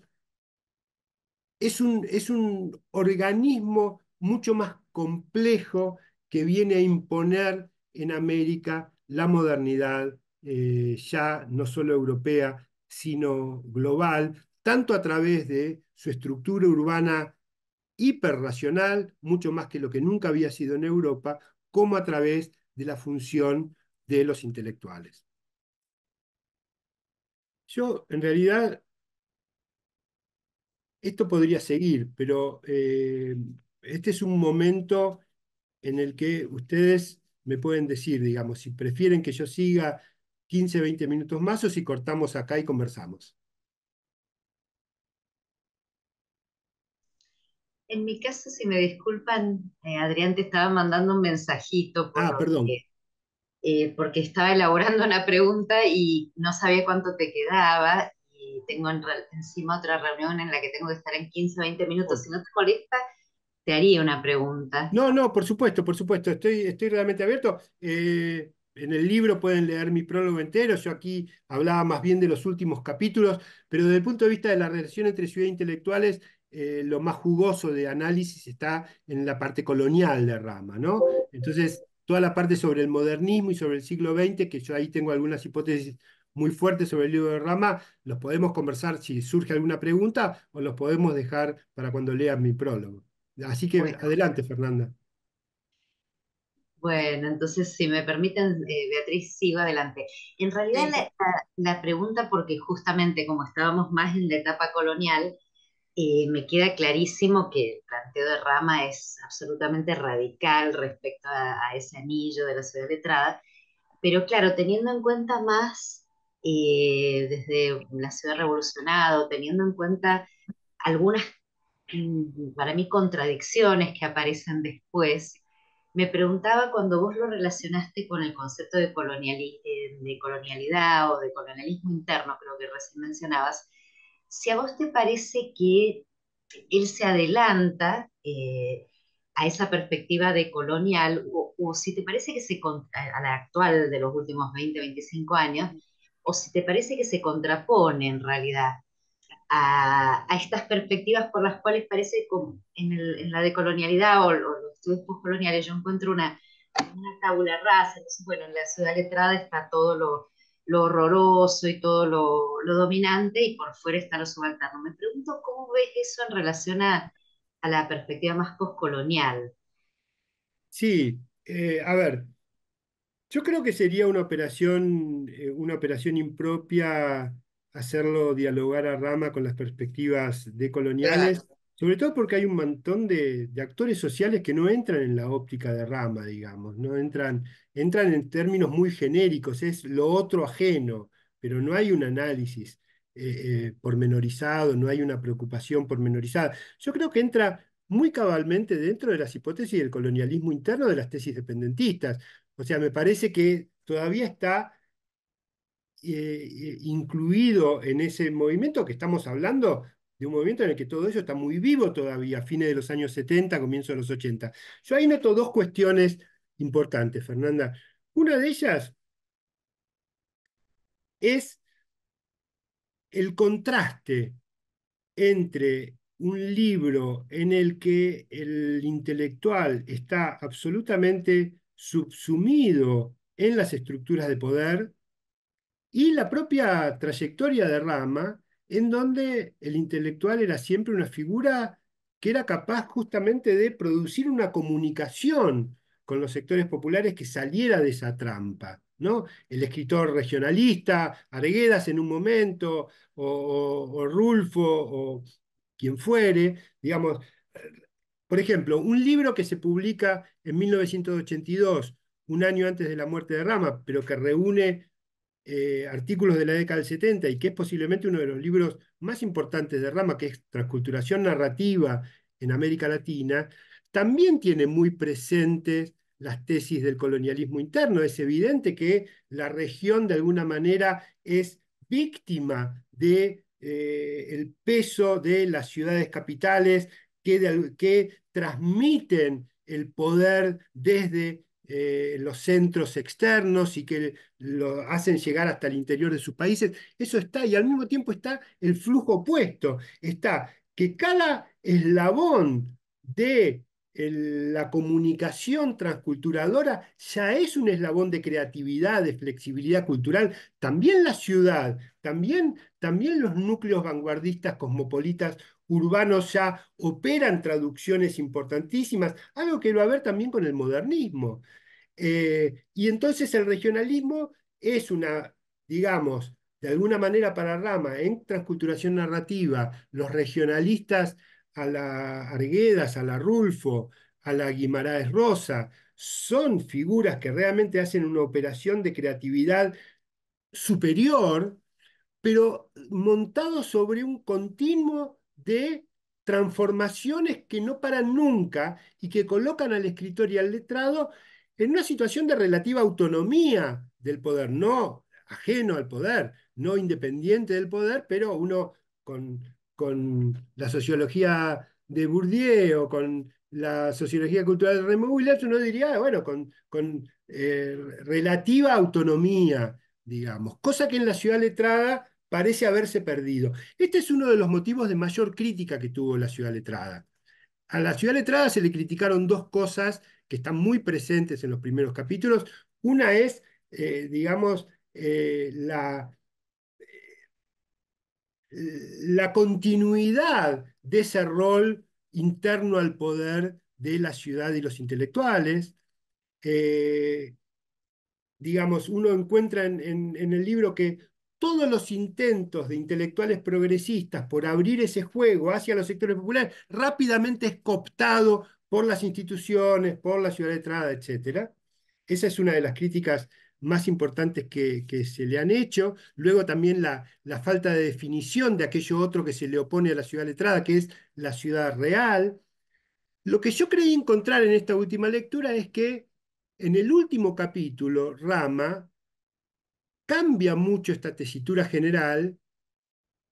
es un organismo mucho más complejo que viene a imponer en América la modernidad, ya no solo europea, sino global, tanto a través de su estructura urbana hiperracional, mucho más que lo que nunca había sido en Europa, como a través de la función de los intelectuales. Yo, en realidad, esto podría seguir, pero este es un momento en el que ustedes me pueden decir, digamos, si prefieren que yo siga 15, 20 minutos más o si cortamos acá y conversamos. En mi caso, si me disculpan, Adrián, te estaba mandando un mensajito Ah, perdón. porque estaba elaborando una pregunta y no sabía cuánto te quedaba y tengo encima otra reunión en la que tengo que estar en 15 o 20 minutos. Oh, Si no te molesta, te haría una pregunta. no, no, por supuesto, por supuesto. Estoy realmente abierto. En el libro pueden leer mi prólogo entero. Yo aquí hablaba más bien de los últimos capítulos, pero desde el punto de vista de la relación entre ciudad e intelectuales, lo más jugoso de análisis está en la parte colonial de Rama, ¿no? Entonces, toda la parte sobre el modernismo y sobre el siglo XX, que yo ahí tengo algunas hipótesis muy fuertes sobre el libro de Rama, los podemos conversar si surge alguna pregunta o los podemos dejar para cuando lean mi prólogo. Así que Bueno, adelante, Fernanda. bueno, entonces si me permiten, Beatriz, sigo adelante. En realidad Sí. la pregunta, porque justamente como estábamos más en la etapa colonial, me queda clarísimo que el planteo de Rama es absolutamente radical respecto a ese anillo de la ciudad letrada, pero claro, teniendo en cuenta más desde la ciudad revolucionada, teniendo en cuenta algunas, para mí, contradicciones que aparecen después, me preguntaba cuando vos lo relacionaste con el concepto de, de colonialidad o de colonialismo interno, creo que recién mencionabas, si a vos te parece que él se adelanta a esa perspectiva de colonial, o si te parece que a la actual de los últimos 20, 25 años, o si te parece que se contrapone en realidad a estas perspectivas por las cuales parece como en la decolonialidad o los estudios postcoloniales yo encuentro una tabula rasa, entonces bueno, en la ciudad letrada está todo lo horroroso y todo lo dominante y por fuera está lo subalterno. Me pregunto cómo ves eso en relación a la perspectiva más postcolonial. Sí, a ver, yo creo que sería una operación impropia hacerlo dialogar a Rama con las perspectivas Claro, decoloniales, sobre todo porque hay un montón de actores sociales que no entran en la óptica de Rama, digamos, no entran en términos muy genéricos, es lo otro ajeno, pero no hay un análisis pormenorizado, no hay una preocupación pormenorizada. Yo creo que entra muy cabalmente dentro de las hipótesis del colonialismo interno de las tesis dependentistas. O sea, me parece que todavía está incluido en ese movimiento que estamos hablando, de un movimiento en el que todo eso está muy vivo todavía, fines de los años 70, comienzo de los 80. Yo ahí noto dos cuestiones importantes, Fernanda. Una de ellas es el contraste entre un libro en el que el intelectual está absolutamente subsumido en las estructuras de poder, y la propia trayectoria de Rama, en donde el intelectual era siempre una figura que era capaz justamente de producir una comunicación con los sectores populares que saliera de esa trampa, ¿no? El escritor regionalista, Arguedas en un momento, o Rulfo, o quien fuere, digamos. Por ejemplo, un libro que se publica en 1982, un año antes de la muerte de Rama, pero que reúne artículos de la década del 70 y que es posiblemente uno de los libros más importantes de Rama, que es Transculturación Narrativa en América Latina, también tiene muy presentes las tesis del colonialismo interno. Es evidente que la región de alguna manera es víctima de el peso de las ciudades capitales que transmiten el poder desde los centros externos y que lo hacen llegar hasta el interior de sus países. Eso está, y al mismo tiempo está el flujo opuesto. Está que cada eslabón de la comunicación transculturadora ya es un eslabón de creatividad, de flexibilidad cultural. También la ciudad, también los núcleos vanguardistas cosmopolitas urbanos ya operan traducciones importantísimas, algo que lo va a ver también con el modernismo. Y entonces el regionalismo es una, digamos, de alguna manera para Rama, en transculturación narrativa, los regionalistas a la Arguedas, a la Rulfo, a la Guimaraes Rosa, son figuras que realmente hacen una operación de creatividad superior, pero montado sobre un continuo de transformaciones que no paran nunca y que colocan al escritor y al letrado en una situación de relativa autonomía del poder, no ajeno al poder, no independiente del poder, pero uno con la sociología de Bourdieu o con la sociología cultural de Raymond Wheeler, uno diría, bueno, con relativa autonomía, digamos, cosa que en la ciudad letrada parece haberse perdido. Este es uno de los motivos de mayor crítica que tuvo la ciudad letrada. A la ciudad letrada se le criticaron dos cosas que están muy presentes en los primeros capítulos. Una es, digamos, la continuidad de ese rol interno al poder de la ciudad y los intelectuales. Eh, digamos, uno encuentra en el libro que todos los intentos de intelectuales progresistas por abrir ese juego hacia los sectores populares rápidamente es cooptado por las instituciones, por la ciudad letrada, etc. Esa es una de las críticas más importantes que se le han hecho. Luego también la falta de definición de aquello otro que se le opone a la ciudad letrada, que es la ciudad real. Lo que yo creí encontrar en esta última lectura es que en el último capítulo, Rama cambia mucho esta tesitura general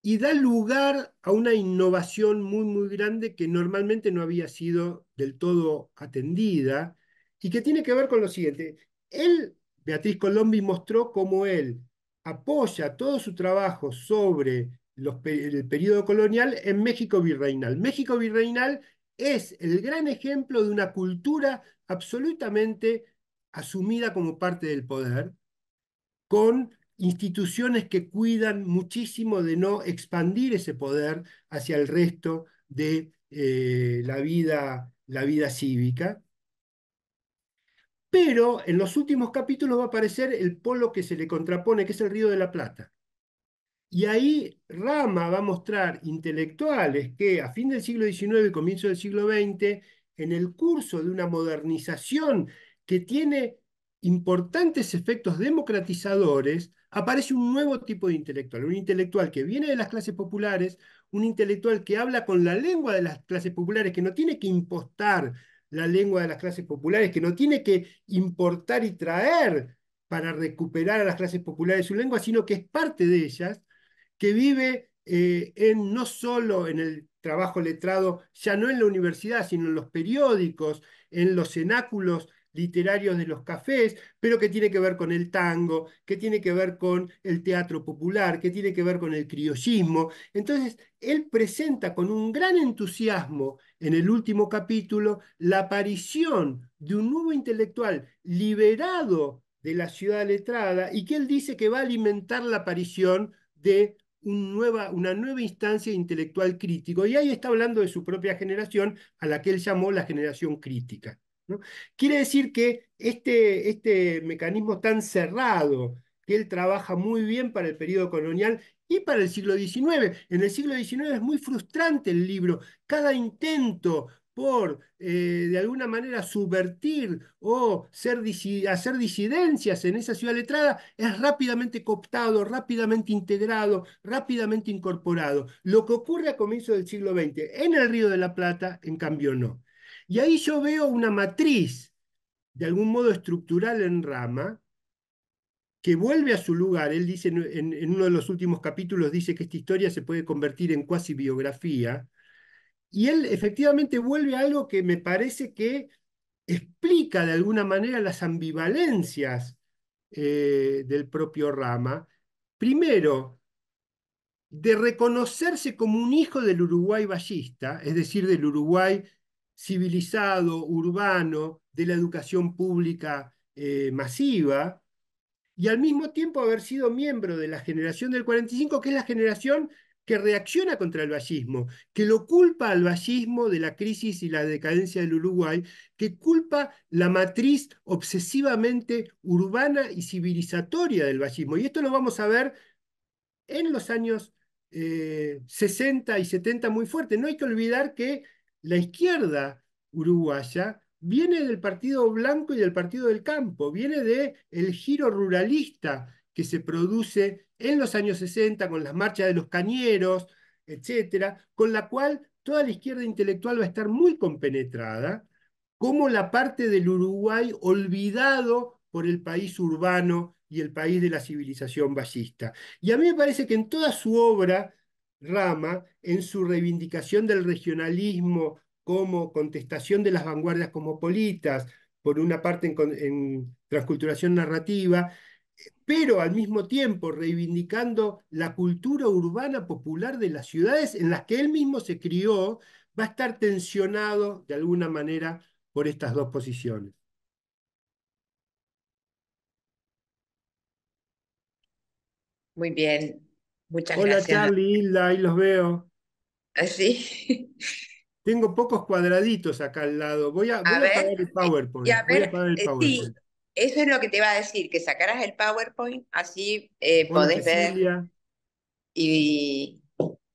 y da lugar a una innovación muy, muy grande que normalmente no había sido del todo atendida y que tiene que ver con lo siguiente. Él, Beatriz Colombi, mostró cómo él apoya todo su trabajo sobre el periodo colonial en México virreinal. México virreinal es el gran ejemplo de una cultura absolutamente asumida como parte del poder, con instituciones que cuidan muchísimo de no expandir ese poder hacia el resto de la vida cívica. Pero en los últimos capítulos va a aparecer el polo que se le contrapone, que es el Río de la Plata. Y ahí Rama va a mostrar intelectuales que a fin del siglo XIX y comienzo del siglo XX, en el curso de una modernización que tiene importantes efectos democratizadores, aparece un nuevo tipo de intelectual, un intelectual que viene de las clases populares, un intelectual que habla con la lengua de las clases populares, que no tiene que impostar la lengua de las clases populares, que no tiene que importar y traer para recuperar a las clases populares su lengua, sino que es parte de ellas, que vive no solo en el trabajo letrado, ya no en la universidad, sino en los periódicos, en los cenáculos literarios de los cafés, pero que tiene que ver con el tango, que tiene que ver con el teatro popular, que tiene que ver con el criollismo. Entonces, él presenta con un gran entusiasmo en el último capítulo la aparición de un nuevo intelectual liberado de la ciudad letrada y que él dice que va a alimentar la aparición de una nueva instancia intelectual crítico, y ahí está hablando de su propia generación, a la que él llamó la generación crítica, ¿no? Quiere decir que este mecanismo tan cerrado, que él trabaja muy bien para el periodo colonial y para el siglo XIX. En el siglo XIX es muy frustrante el libro. Cada intento por, de alguna manera, subvertir o hacer disidencias en esa ciudad letrada, es rápidamente cooptado, rápidamente integrado, rápidamente incorporado. Lo que ocurre a comienzos del siglo XX en el Río de la Plata, en cambio, no. Y ahí yo veo una matriz, de algún modo estructural en Rama, que vuelve a su lugar. Él dice en uno de los últimos capítulos, dice que esta historia se puede convertir en cuasi biografía, y él efectivamente vuelve a algo que me parece que explica de alguna manera las ambivalencias del propio Rama. Primero, de reconocerse como un hijo del Uruguay vallista, es decir, del Uruguay civilizado, urbano, de la educación pública masiva, y al mismo tiempo haber sido miembro de la generación del 45, que es la generación que reacciona contra el vallismo, que lo culpa al vallismo de la crisis y la decadencia del Uruguay, que culpa la matriz obsesivamente urbana y civilizatoria del vallismo. Y esto lo vamos a ver en los años 60 y 70 muy fuerte. No hay que olvidar que la izquierda uruguaya viene del Partido Blanco y del Partido del Campo, viene del giro ruralista que se produce en los años 60 con las marchas de los cañeros, etcétera, con la cual toda la izquierda intelectual va a estar muy compenetrada, como la parte del Uruguay olvidado por el país urbano y el país de la civilización vallista. Y a mí me parece que en toda su obra, Rama, en su reivindicación del regionalismo como contestación de las vanguardias cosmopolitas, por una parte en transculturación narrativa, pero al mismo tiempo reivindicando la cultura urbana popular de las ciudades en las que él mismo se crió, va a estar tensionado de alguna manera por estas dos posiciones. Muy bien, muchas Hola gracias. Charlie, Hilda, ahí los veo. Así. Tengo pocos cuadraditos acá al lado. A Voy a ver, apagar el y a PowerPoint. Voy a ver, apagar el sí, PowerPoint. eso es lo que te iba a decir, que sacaras el PowerPoint, así Hola podés ver Cecilia. y,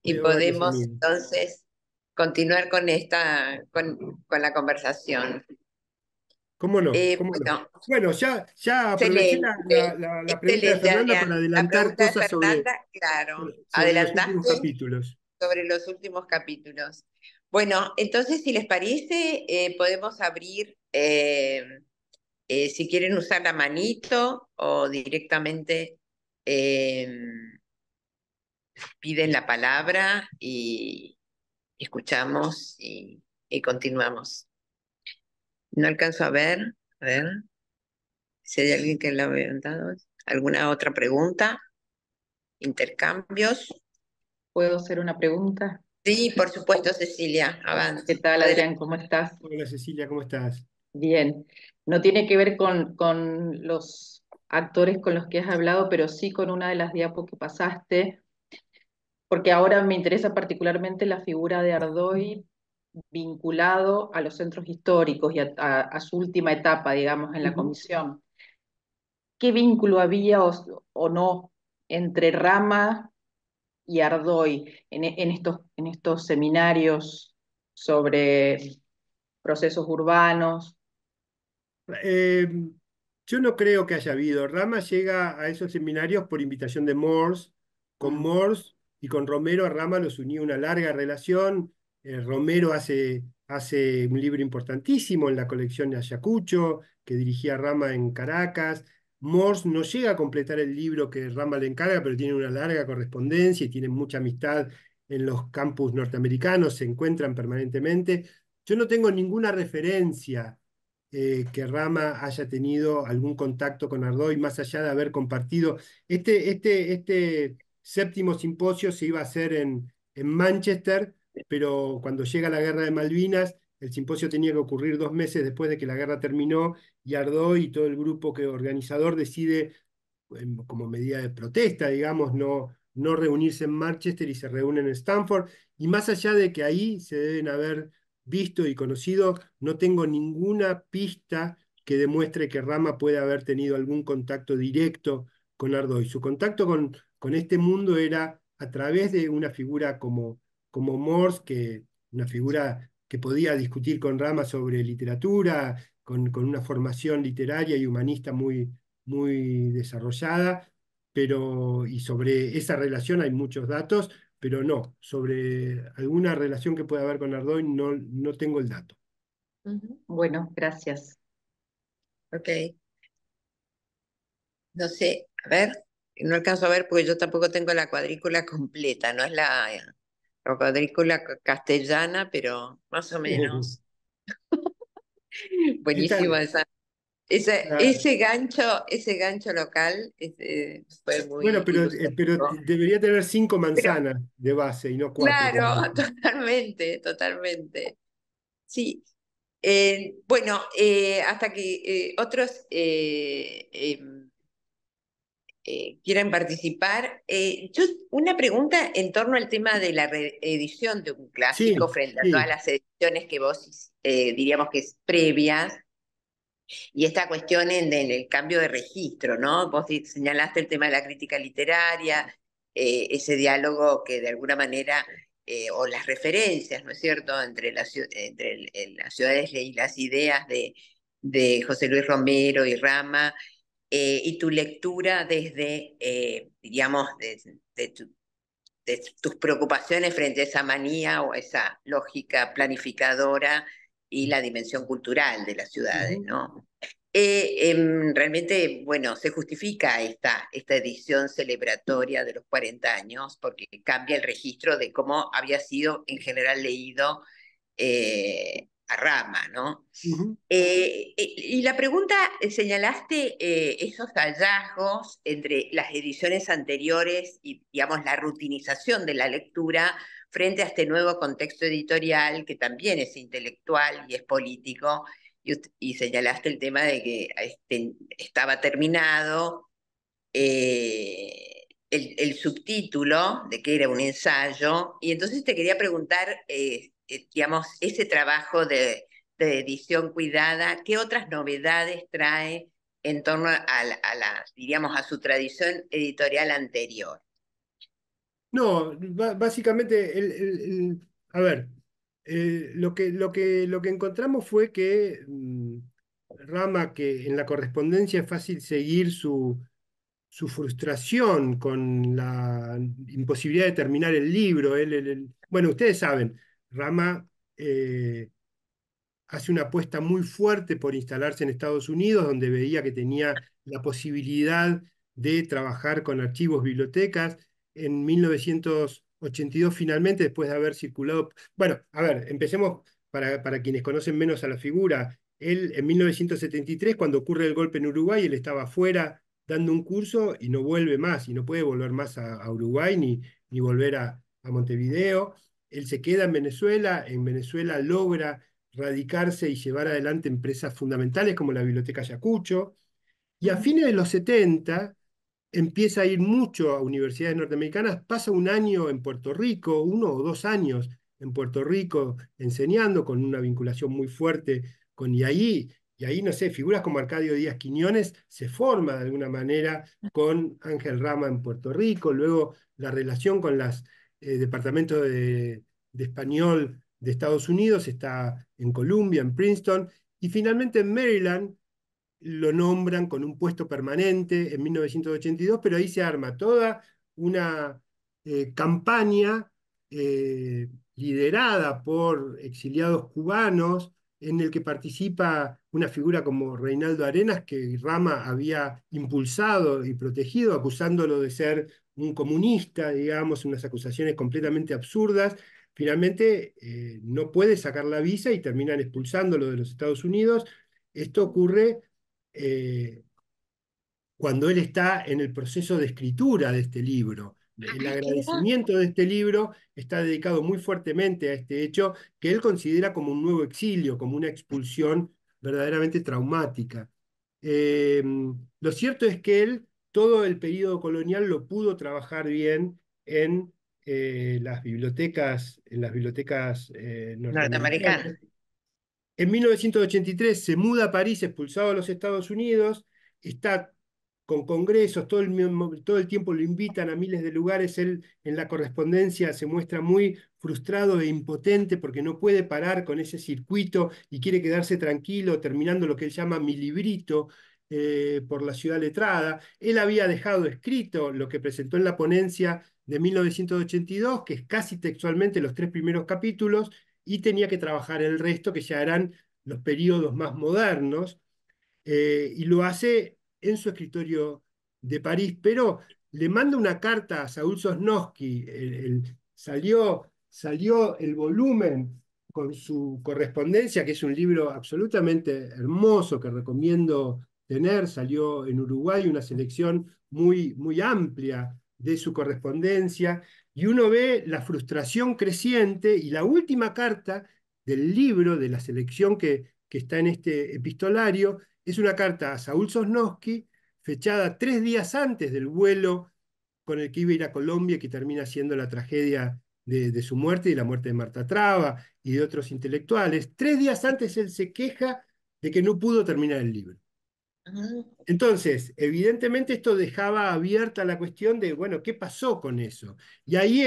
y Veo varios podemos amigos. entonces continuar con la conversación. ¿Cómo no? ¿Cómo no? Bueno, Bueno, ya aproveché excelente, la pregunta de excelente, Fernanda Adrián. para La adelantar pregunta de cosas Fernanda, claro, sobre los últimos adelantaste capítulos. sobre los últimos capítulos. Bueno, entonces, si les parece, podemos abrir, si quieren usar la manito o directamente eh, piden la palabra y escuchamos y continuamos. No alcanzo a ver si hay alguien que la ha levantado. ¿Alguna otra pregunta? ¿Intercambios? ¿Puedo hacer una pregunta? Sí, por supuesto, Cecilia, ¿Qué avance. tal, Adelante. Adrián? ¿Cómo estás? Hola Cecilia, ¿cómo estás? Bien. No tiene que ver con los actores con los que has hablado, pero sí con una de las diapos que pasaste, porque ahora me interesa particularmente la figura de Ardoy vinculado a los centros históricos y a su última etapa, digamos, en la comisión. ¿Qué vínculo había o no entre Rama y Ardoy en estos seminarios sobre procesos urbanos? Eh, yo no creo que haya habido. Rama llega a esos seminarios por invitación de Morse. Con Mm. Morse y con Romero a Rama los unió una larga relación. Romero hace un libro importantísimo en la colección de Ayacucho, que dirigía Rama en Caracas. Morse no llega a completar el libro que Rama le encarga, pero tiene una larga correspondencia y tiene mucha amistad en los campus norteamericanos, se encuentran permanentemente. Yo no tengo ninguna referencia que Rama haya tenido algún contacto con Ardoy, más allá de haber compartido. Este séptimo simposio se iba a hacer en Manchester, pero cuando llega la guerra de Malvinas, el simposio tenía que ocurrir 2 meses después de que la guerra terminó, y Ardoy y todo el grupo organizador decide, como medida de protesta, digamos, no reunirse en Manchester y se reúnen en Stanford. Y más allá de que ahí se deben haber visto y conocido, no tengo ninguna pista que demuestre que Rama puede haber tenido algún contacto directo con Ardoy. Su contacto con este mundo era a través de una figura como Morse, una figura que podía discutir con Rama sobre literatura, con una formación literaria y humanista muy desarrollada, y sobre esa relación hay muchos datos, pero no, sobre alguna relación que pueda haber con Ardoy no tengo el dato. Bueno, gracias. Ok, no sé, a ver, no alcanzo a ver porque yo tampoco tengo la cuadrícula completa, no es la cuadrícula castellana, pero más o menos. Buenísima Están, esa. ah, Ese gancho local fue bueno, muy pero ilustrativo. debería tener 5 manzanas Pero, de base y no 4 como claro, dice. totalmente, totalmente. Sí. Bueno, hasta que otros quieran participar. Una pregunta en torno al tema de la reedición de un clásico Sí, frente a todas sí. las ediciones que vos diríamos que es previas. Y esta cuestión en el cambio de registro, ¿no? Vos señalaste el tema de la crítica literaria, ese diálogo que de alguna manera, o las referencias, ¿no es cierto?, entre, las ciudades y las ideas de José Luis Romero y Rama, y tu lectura desde, digamos, de tus preocupaciones frente a esa manía o a esa lógica planificadora y la dimensión cultural de las ciudades, Ujú, ¿no? Realmente, bueno, se justifica esta edición celebratoria de los 40 años porque cambia el registro de cómo había sido en general leído a Rama, ¿no? ujú. Y la pregunta, señalaste esos hallazgos entre las ediciones anteriores y, digamos, la rutinización de la lectura frente a este nuevo contexto editorial que también es intelectual y es político, y señalaste el tema de que estaba terminado el subtítulo de que era un ensayo, y entonces te quería preguntar, digamos, ese trabajo de edición cuidada, ¿qué otras novedades trae en torno diríamos, a su tradición editorial anterior? No, básicamente, a ver, lo que encontramos fue que Rama, que en la correspondencia es fácil seguir su frustración con la imposibilidad de terminar el libro. Bueno, ustedes saben, Rama hace una apuesta muy fuerte por instalarse en Estados Unidos, donde veía que tenía la posibilidad de trabajar con archivos, bibliotecas. En 1982, finalmente, después de haber circulado... Bueno, a ver, empecemos para quienes conocen menos a la figura. Él, en 1973, cuando ocurre el golpe en Uruguay, él estaba afuera dando un curso y no vuelve más, y no puede volver más a Uruguay ni volver a Montevideo. Él se queda en Venezuela logra radicarse y llevar adelante empresas fundamentales como la Biblioteca Ayacucho. Y a fines de los 70 empieza a ir mucho a universidades norteamericanas, pasa un año en Puerto Rico, 1 o 2 años en Puerto Rico enseñando, con una vinculación muy fuerte con y ahí, no sé, figuras como Arcadio Díaz Quiñones se forma de alguna manera con Ángel Rama en Puerto Rico, luego la relación con los departamentos de español de Estados Unidos está en Columbia, en Princeton, y finalmente en Maryland lo nombran con un puesto permanente en 1982, pero ahí se arma toda una campaña liderada por exiliados cubanos, en el que participa una figura como Reinaldo Arenas, que Rama había impulsado y protegido, acusándolo de ser un comunista, digamos, unas acusaciones completamente absurdas. Finalmente no puede sacar la visa y terminan expulsándolo de los Estados Unidos. Esto ocurre eh, cuando él está en el proceso de escritura de este libro. El agradecimiento de este libro está dedicado muy fuertemente a este hecho que él considera como un nuevo exilio, como una expulsión verdaderamente traumática. Lo cierto es que él todo el periodo colonial lo pudo trabajar bien en las bibliotecas Norteamericana. norteamericanas. En 1983 se muda a París, expulsado a los Estados Unidos, está con congresos, todo el tiempo lo invitan a miles de lugares, él en la correspondencia se muestra muy frustrado e impotente porque no puede parar con ese circuito y quiere quedarse tranquilo terminando lo que él llama mi librito por la ciudad letrada. Él había dejado escrito lo que presentó en la ponencia de 1982, que es casi textualmente los 3 primeros capítulos, y tenía que trabajar el resto, que ya eran los periodos más modernos, y lo hace en su escritorio de París, pero le manda una carta a Saúl Sosnowski, salió el volumen con su correspondencia, que es un libro absolutamente hermoso que recomiendo tener, salió en Uruguay una selección muy, muy amplia de su correspondencia, y uno ve la frustración creciente, y la última carta del libro, de la selección que está en este epistolario, es una carta a Saúl Sosnowski, fechada 3 días antes del vuelo con el que iba a ir a Colombia, que termina siendo la tragedia de su muerte y la muerte de Marta Traba y de otros intelectuales. 3 días antes él se queja de que no pudo terminar el libro. Entonces, evidentemente esto dejaba abierta la cuestión de, bueno, ¿qué pasó con eso? Y ahí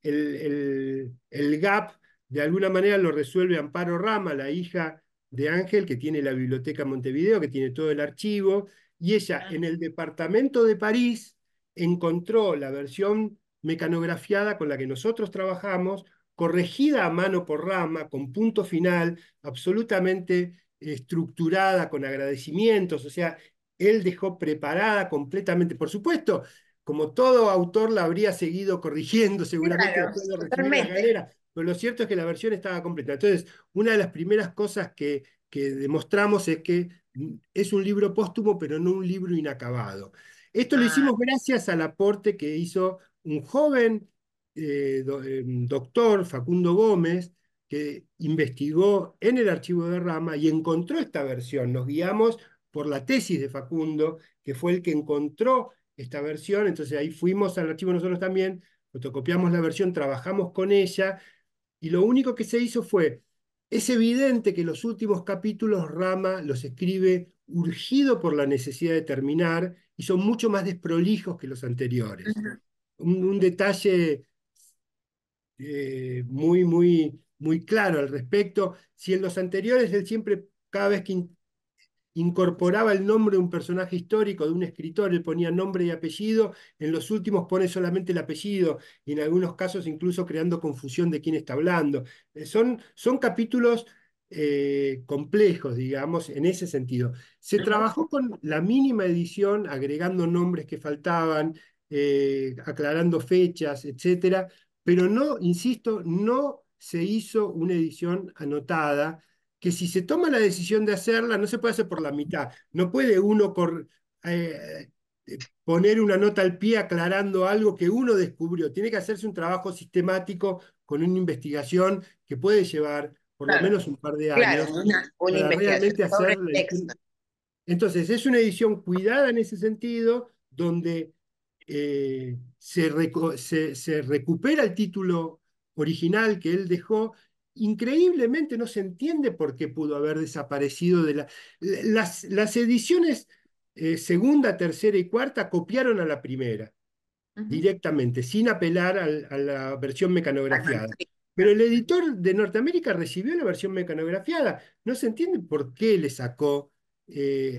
el gap, de alguna manera, lo resuelve Amparo Rama, la hija de Ángel, que tiene la Biblioteca Montevideo, que tiene todo el archivo, y ella en el departamento de París encontró la versión mecanografiada con la que nosotros trabajamos, corregida a mano por Rama, con punto final, absolutamente estructurada, con agradecimientos, o sea, él dejó preparada completamente. Por supuesto, como todo autor la habría seguido corrigiendo seguramente Claro, después de recibir las totalmente. galeras, pero lo cierto es que la versión estaba completa. Entonces, una de las primeras cosas que demostramos es que es un libro póstumo, pero no un libro inacabado. Esto lo Ah, hicimos gracias al aporte que hizo un joven doctor, Facundo Gómez, que investigó en el archivo de Rama y encontró esta versión. Nos guiamos por la tesis de Facundo, que fue el que encontró esta versión. Entonces ahí fuimos al archivo nosotros también, fotocopiamos la versión, trabajamos con ella, y lo único que se hizo fue, es evidente que los últimos capítulos Rama los escribe urgido por la necesidad de terminar y son mucho más desprolijos que los anteriores. ujú. Un detalle muy, muy, muy claro al respecto. Si en los anteriores él siempre, cada vez que incorporaba el nombre de un personaje histórico, de un escritor, él ponía nombre y apellido, en los últimos pone solamente el apellido, y en algunos casos incluso creando confusión de quién está hablando. Son capítulos complejos, digamos, en ese sentido. Se trabajó con la mínima edición, agregando nombres que faltaban, aclarando fechas, etcétera, pero no, insisto, no se hizo una edición anotada, que si se toma la decisión de hacerla, no se puede hacer por la mitad. No puede uno poner una nota al pie aclarando algo que uno descubrió. Tiene que hacerse un trabajo sistemático con una investigación que puede llevar por lo Claro, menos un par de claro, años una para investigación realmente sobre hacer el la edición. texto. Entonces, es una edición cuidada en ese sentido, donde se recupera el título original que él dejó, increíblemente no se entiende por qué pudo haber desaparecido de las ediciones segunda, tercera y cuarta copiaron a la primera directamente, sin apelar a la versión mecanografiada. Pero el editor de Norteamérica recibió la versión mecanografiada. No se entiende por qué le sacó.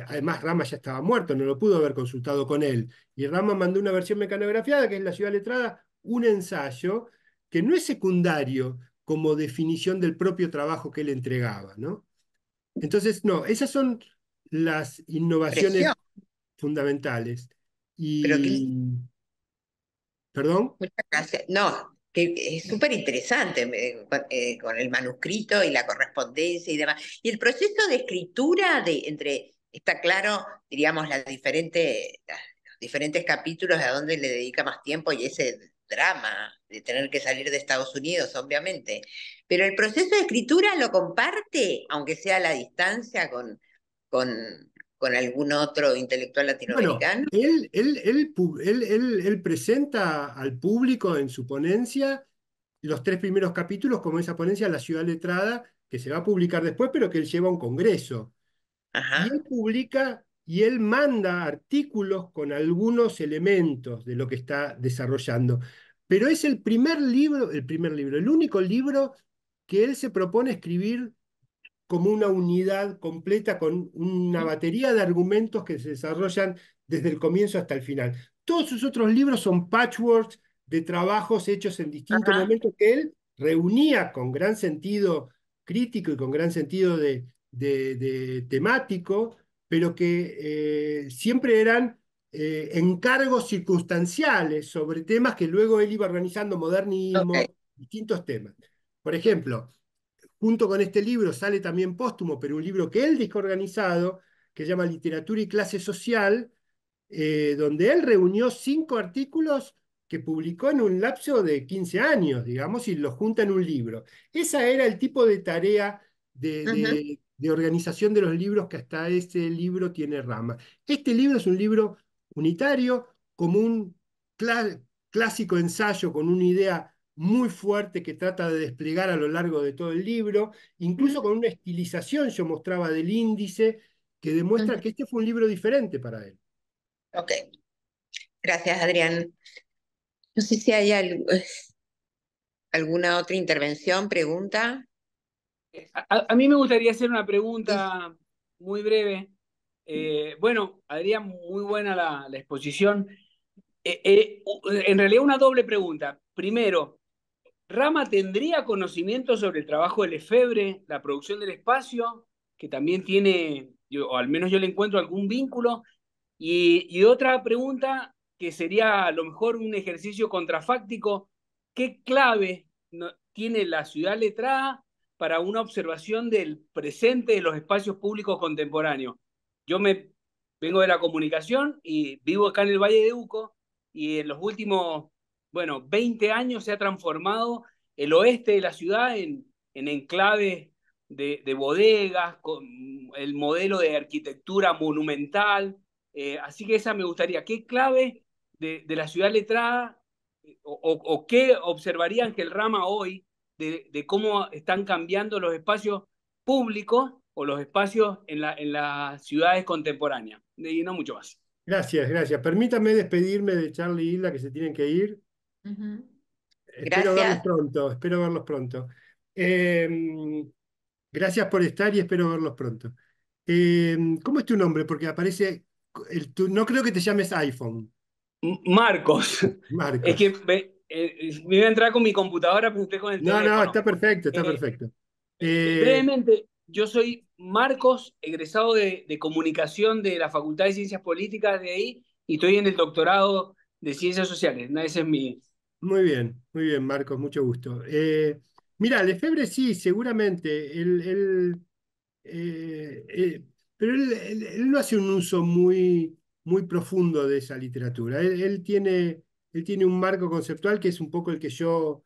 Además, Rama ya estaba muerto, no lo pudo haber consultado con él. Y Rama mandó una versión mecanografiada, que es La ciudad letrada, un ensayo que no es secundario como definición del propio trabajo que él entregaba, ¿no? Entonces, no, esas son las innovaciones Presión. fundamentales. Pero que Y, perdón. muchas gracias. No, que es súper interesante con el manuscrito y la correspondencia y demás. Y el proceso de escritura está claro, diríamos, los diferentes capítulos a dónde le dedica más tiempo y ese drama de tener que salir de Estados Unidos, obviamente. Pero el proceso de escritura lo comparte, aunque sea a la distancia, con, con algún otro intelectual Bueno, latinoamericano. él presenta al público en su ponencia los tres primeros capítulos como esa ponencia La ciudad letrada, que se va a publicar después, pero que él lleva a un congreso. Y él Ajá. publica y él manda artículos con algunos elementos de lo que está desarrollando. Pero es el único libro que él se propone escribir como una unidad completa con una batería de argumentos que se desarrollan desde el comienzo hasta el final. Todos sus otros libros son patchworks de trabajos hechos en distintos Ajá. momentos que él reunía con gran sentido crítico y con gran sentido de temático, pero que siempre eran encargos circunstanciales sobre temas que luego él iba organizando, Ok. modernismo, distintos temas. Por ejemplo, junto con este libro sale también póstumo, pero un libro que él dejó organizado, que se llama Literatura y Clase Social, donde él reunió 5 artículos que publicó en un lapso de 15 años, digamos, y los junta en un libro. Esa era el tipo de tarea Ujú, de organización de los libros que hasta ese libro tiene Rama. Este libro es un libro unitario, como un clásico ensayo con una idea muy fuerte que trata de desplegar a lo largo de todo el libro, incluso con una estilización, yo mostraba del índice, que demuestra ujú. que este fue un libro diferente para él. Ok, gracias, Adrián. No sé si hay alguna otra intervención, pregunta. A mí me gustaría hacer una Sí. pregunta muy breve. Bueno, Adrián, muy buena la exposición. En realidad una doble pregunta. Primero, ¿Rama tendría conocimiento sobre el trabajo de Lefebvre, la producción del espacio, que también tiene, o al menos yo le encuentro algún vínculo? Y otra pregunta que sería a lo mejor un ejercicio contrafáctico, ¿qué clave tiene la ciudad letrada para una observación del presente de los espacios públicos contemporáneos? Yo vengo de la comunicación y vivo acá en el Valle de Uco y en los últimos, bueno, 20 años se ha transformado el oeste de la ciudad en enclaves de bodegas, con el modelo de arquitectura monumental, así que esa me gustaría. ¿Qué clave de la ciudad letrada o qué observaría Ángel Rama hoy de cómo están cambiando los espacios públicos o los espacios en las ciudades contemporáneas? Y no mucho más. Gracias, gracias. Permítame despedirme de Charlie y Hilda, que se tienen que ir. Ujú. Espero verlos Gracias. pronto, espero verlos pronto. Eh, Gracias por estar y espero verlos pronto. ¿Cómo es tu nombre? Porque aparece, no creo que te llames iPhone, Marcos, es que Marcos. me iba a entrar con mi computadora, pero usted con el No, no, teléfono. está perfecto, está Eh, perfecto. Eh, Brevemente, yo soy Marcos, egresado de comunicación de la Facultad de Ciencias Políticas de ahí, y estoy en el doctorado de Ciencias Sociales. No, ese es mi... muy bien, Marcos, mucho gusto. Mira, Lefebvre sí, seguramente. Eh, eh, pero él no hace un uso muy profundo de esa literatura. Él tiene un marco conceptual que es un poco el que yo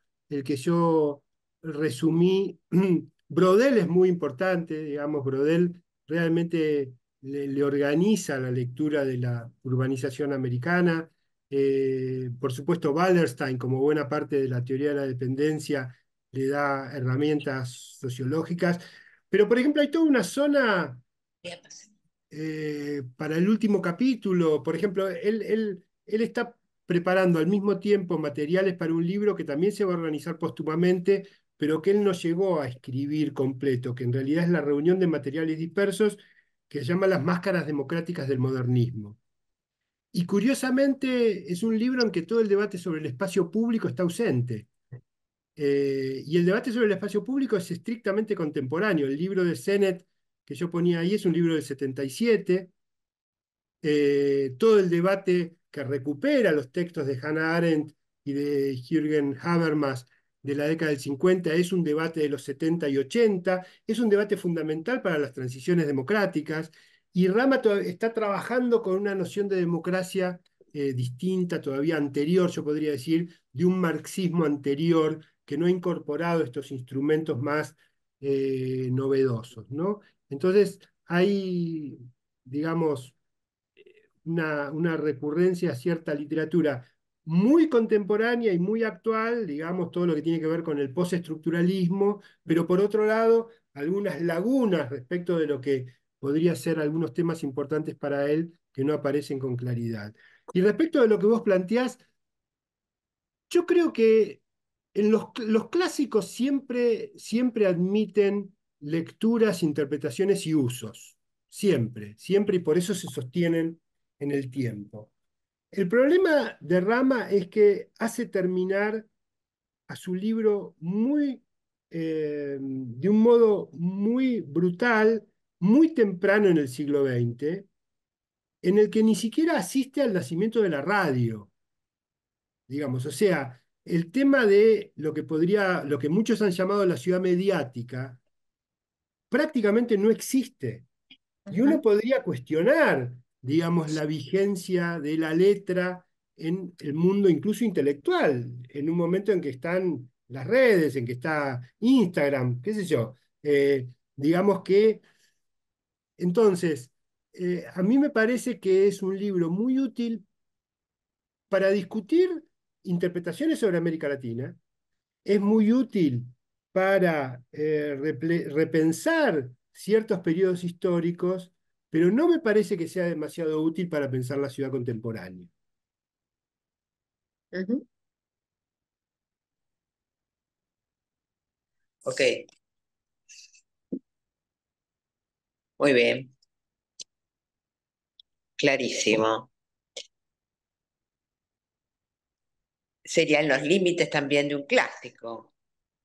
resumí. Brodel es muy importante, digamos, Brodel realmente le organiza la lectura de la urbanización americana. Por supuesto, Wallerstein, como buena parte de la teoría de la dependencia, le da herramientas sociológicas. Pero, por ejemplo, hay toda una zona para el último capítulo. Por ejemplo, él está preparando al mismo tiempo materiales para un libro que también se va a organizar póstumamente, pero que él no llegó a escribir completo, que en realidad es la reunión de materiales dispersos que se llama Las máscaras democráticas del modernismo. Y curiosamente es un libro en que todo el debate sobre el espacio público está ausente. Y el debate sobre el espacio público es estrictamente contemporáneo. El libro de Sennett que yo ponía ahí es un libro del 77. Todo el debate que recupera los textos de Hannah Arendt y de Jürgen Habermas de la década del 50 es un debate de los 70 y 80, es un debate fundamental para las transiciones democráticas, y Rama está trabajando con una noción de democracia distinta, todavía anterior, yo podría decir, de un marxismo anterior que no ha incorporado estos instrumentos más novedosos, ¿no? Entonces, hay, digamos, una recurrencia a cierta literatura muy contemporánea y muy actual, digamos, todo lo que tiene que ver con el postestructuralismo, pero por otro lado, algunas lagunas respecto de lo que podría ser algunos temas importantes para él que no aparecen con claridad. Y respecto de lo que vos planteás, yo creo que en los clásicos siempre admiten lecturas, interpretaciones y usos. Siempre, siempre, y por eso se sostienen en el tiempo. El problema de Rama es que hace terminar a su libro de un modo muy brutal, muy temprano en el siglo XX, en el que ni siquiera asiste al nacimiento de la radio, digamos. O sea, el tema de lo que muchos han llamado la ciudad mediática, prácticamente no existe. Y uno podría cuestionar, digamos, la vigencia de la letra en el mundo incluso intelectual, en un momento en que están las redes, en que está Instagram, qué sé yo. Digamos que, entonces, a mí me parece que es un libro muy útil para discutir interpretaciones sobre América Latina, es muy útil para repensar ciertos periodos históricos, pero no me parece que sea demasiado útil para pensar la ciudad contemporánea. Ujú. Ok, muy bien, clarísimo. Serían los límites también de un clásico.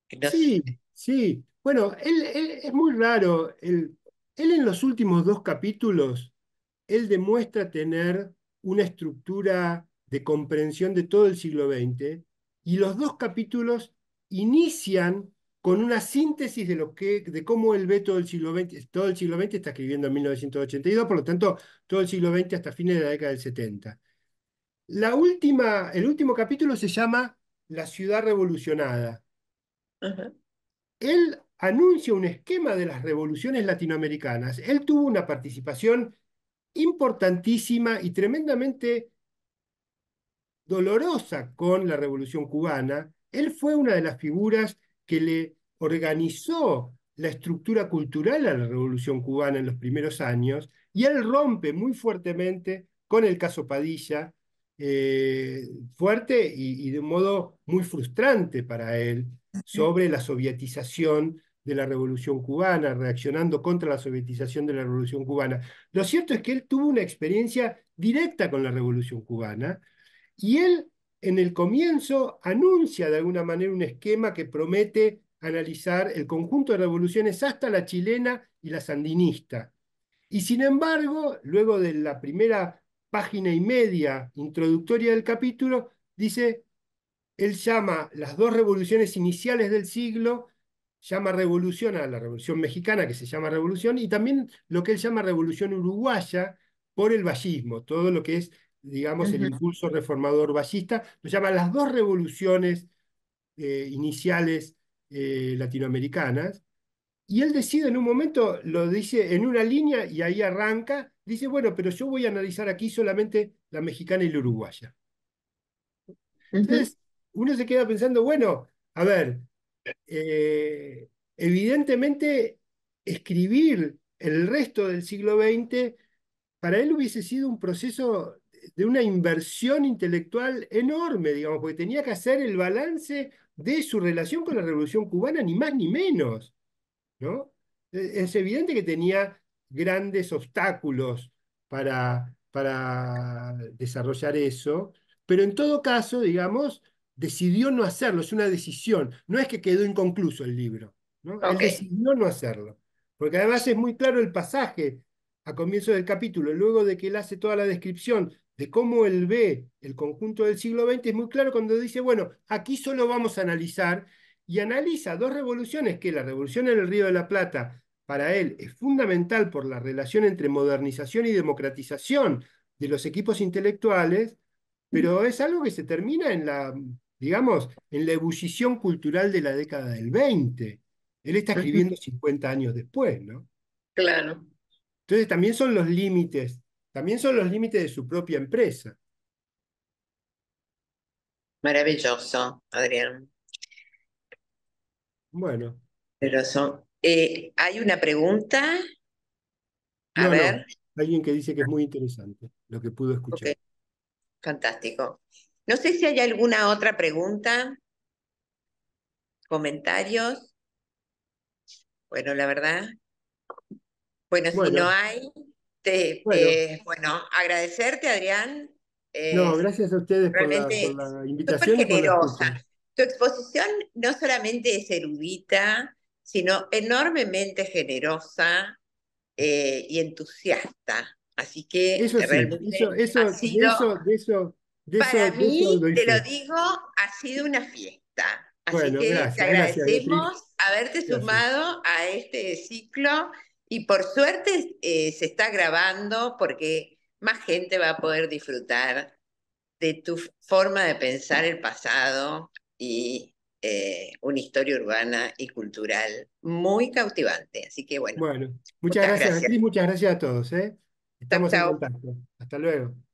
Que no Sí, sí. Bueno, él es muy raro. Él en los últimos dos capítulos, él demuestra tener una estructura de comprensión de todo el siglo XX, y los dos capítulos inician con una síntesis de cómo él ve todo el siglo XX. Todo el siglo XX está escribiendo en 1982, por lo tanto, todo el siglo XX hasta fines de la década del 70. El último capítulo se llama La ciudad revolucionada. Ajá. Él anuncia un esquema de las revoluciones latinoamericanas. Él tuvo una participación importantísima y tremendamente dolorosa con la Revolución Cubana. Él fue una de las figuras que le organizó la estructura cultural a la Revolución Cubana en los primeros años, y él rompe muy fuertemente con el caso Padilla, fuerte y de un modo muy frustrante para él, sobre la sovietización de la Revolución Cubana, reaccionando contra la sovietización de la Revolución Cubana. Lo cierto es que él tuvo una experiencia directa con la Revolución Cubana, y él en el comienzo anuncia de alguna manera un esquema que promete analizar el conjunto de revoluciones hasta la chilena y la sandinista. Y sin embargo, luego de la primera página y media introductoria del capítulo, dice, él llama las dos revoluciones iniciales del siglo, llama revolución a la Revolución Mexicana, que se llama revolución, y también lo que él llama revolución uruguaya por el vallismo, todo lo que es, digamos, el Ujú. impulso reformador vallista, lo llama las dos revoluciones iniciales latinoamericanas. Y él decide en un momento, lo dice en una línea y ahí arranca, dice, bueno, pero yo voy a analizar aquí solamente la mexicana y la uruguaya. Ujú. Entonces, uno se queda pensando, bueno, a ver, eh, evidentemente, escribir el resto del siglo XX para él hubiese sido un proceso de una inversión intelectual enorme, digamos, porque tenía que hacer el balance de su relación con la Revolución Cubana, ni más ni menos, ¿no? Es evidente que tenía grandes obstáculos para desarrollar eso, pero en todo caso, digamos, decidió no hacerlo, es una decisión, no es que quedó inconcluso el libro, ¿no? Él Ok. decidió no hacerlo, porque además es muy claro el pasaje a comienzo del capítulo, luego de que él hace toda la descripción de cómo él ve el conjunto del siglo XX, es muy claro cuando dice, bueno, aquí solo vamos a analizar, y analiza dos revoluciones, que la revolución en el Río de la Plata, para él, es fundamental por la relación entre modernización y democratización de los equipos intelectuales, pero es algo que se termina en la, digamos, en la ebullición cultural de la década del 20. Él está Ujú. escribiendo 50 años después, ¿no? Claro. Entonces también son los límites de su propia empresa. Maravilloso, Adrián. Bueno, Maravilloso. Hay una pregunta. A no, ver. alguien que dice que es muy interesante lo que pudo Ok, escuchar. fantástico. No sé si hay alguna otra pregunta, comentarios. Bueno, la verdad. Bueno, si no Bueno, hay, bueno. bueno, agradecerte, Adrián. No, Eh, gracias a ustedes por realmente la súper invitación y por la generosa. escucha. Tu exposición no solamente es erudita, sino enormemente generosa y entusiasta. Así que Eso sí, realmente ha sido, de para eso mí, doy te lo fe. digo, ha sido una fiesta. Así Bueno, que te gracias Beatriz, agradecemos haberte gracias. sumado a este ciclo y por suerte se está grabando porque más gente va a poder disfrutar de tu forma de pensar el pasado y una historia urbana y cultural muy cautivante. Así que bueno, Bueno, muchas muchas gracias gracias. Beatriz, muchas gracias a todos, ¿eh? Chau, Estamos en chau. contacto. Hasta luego.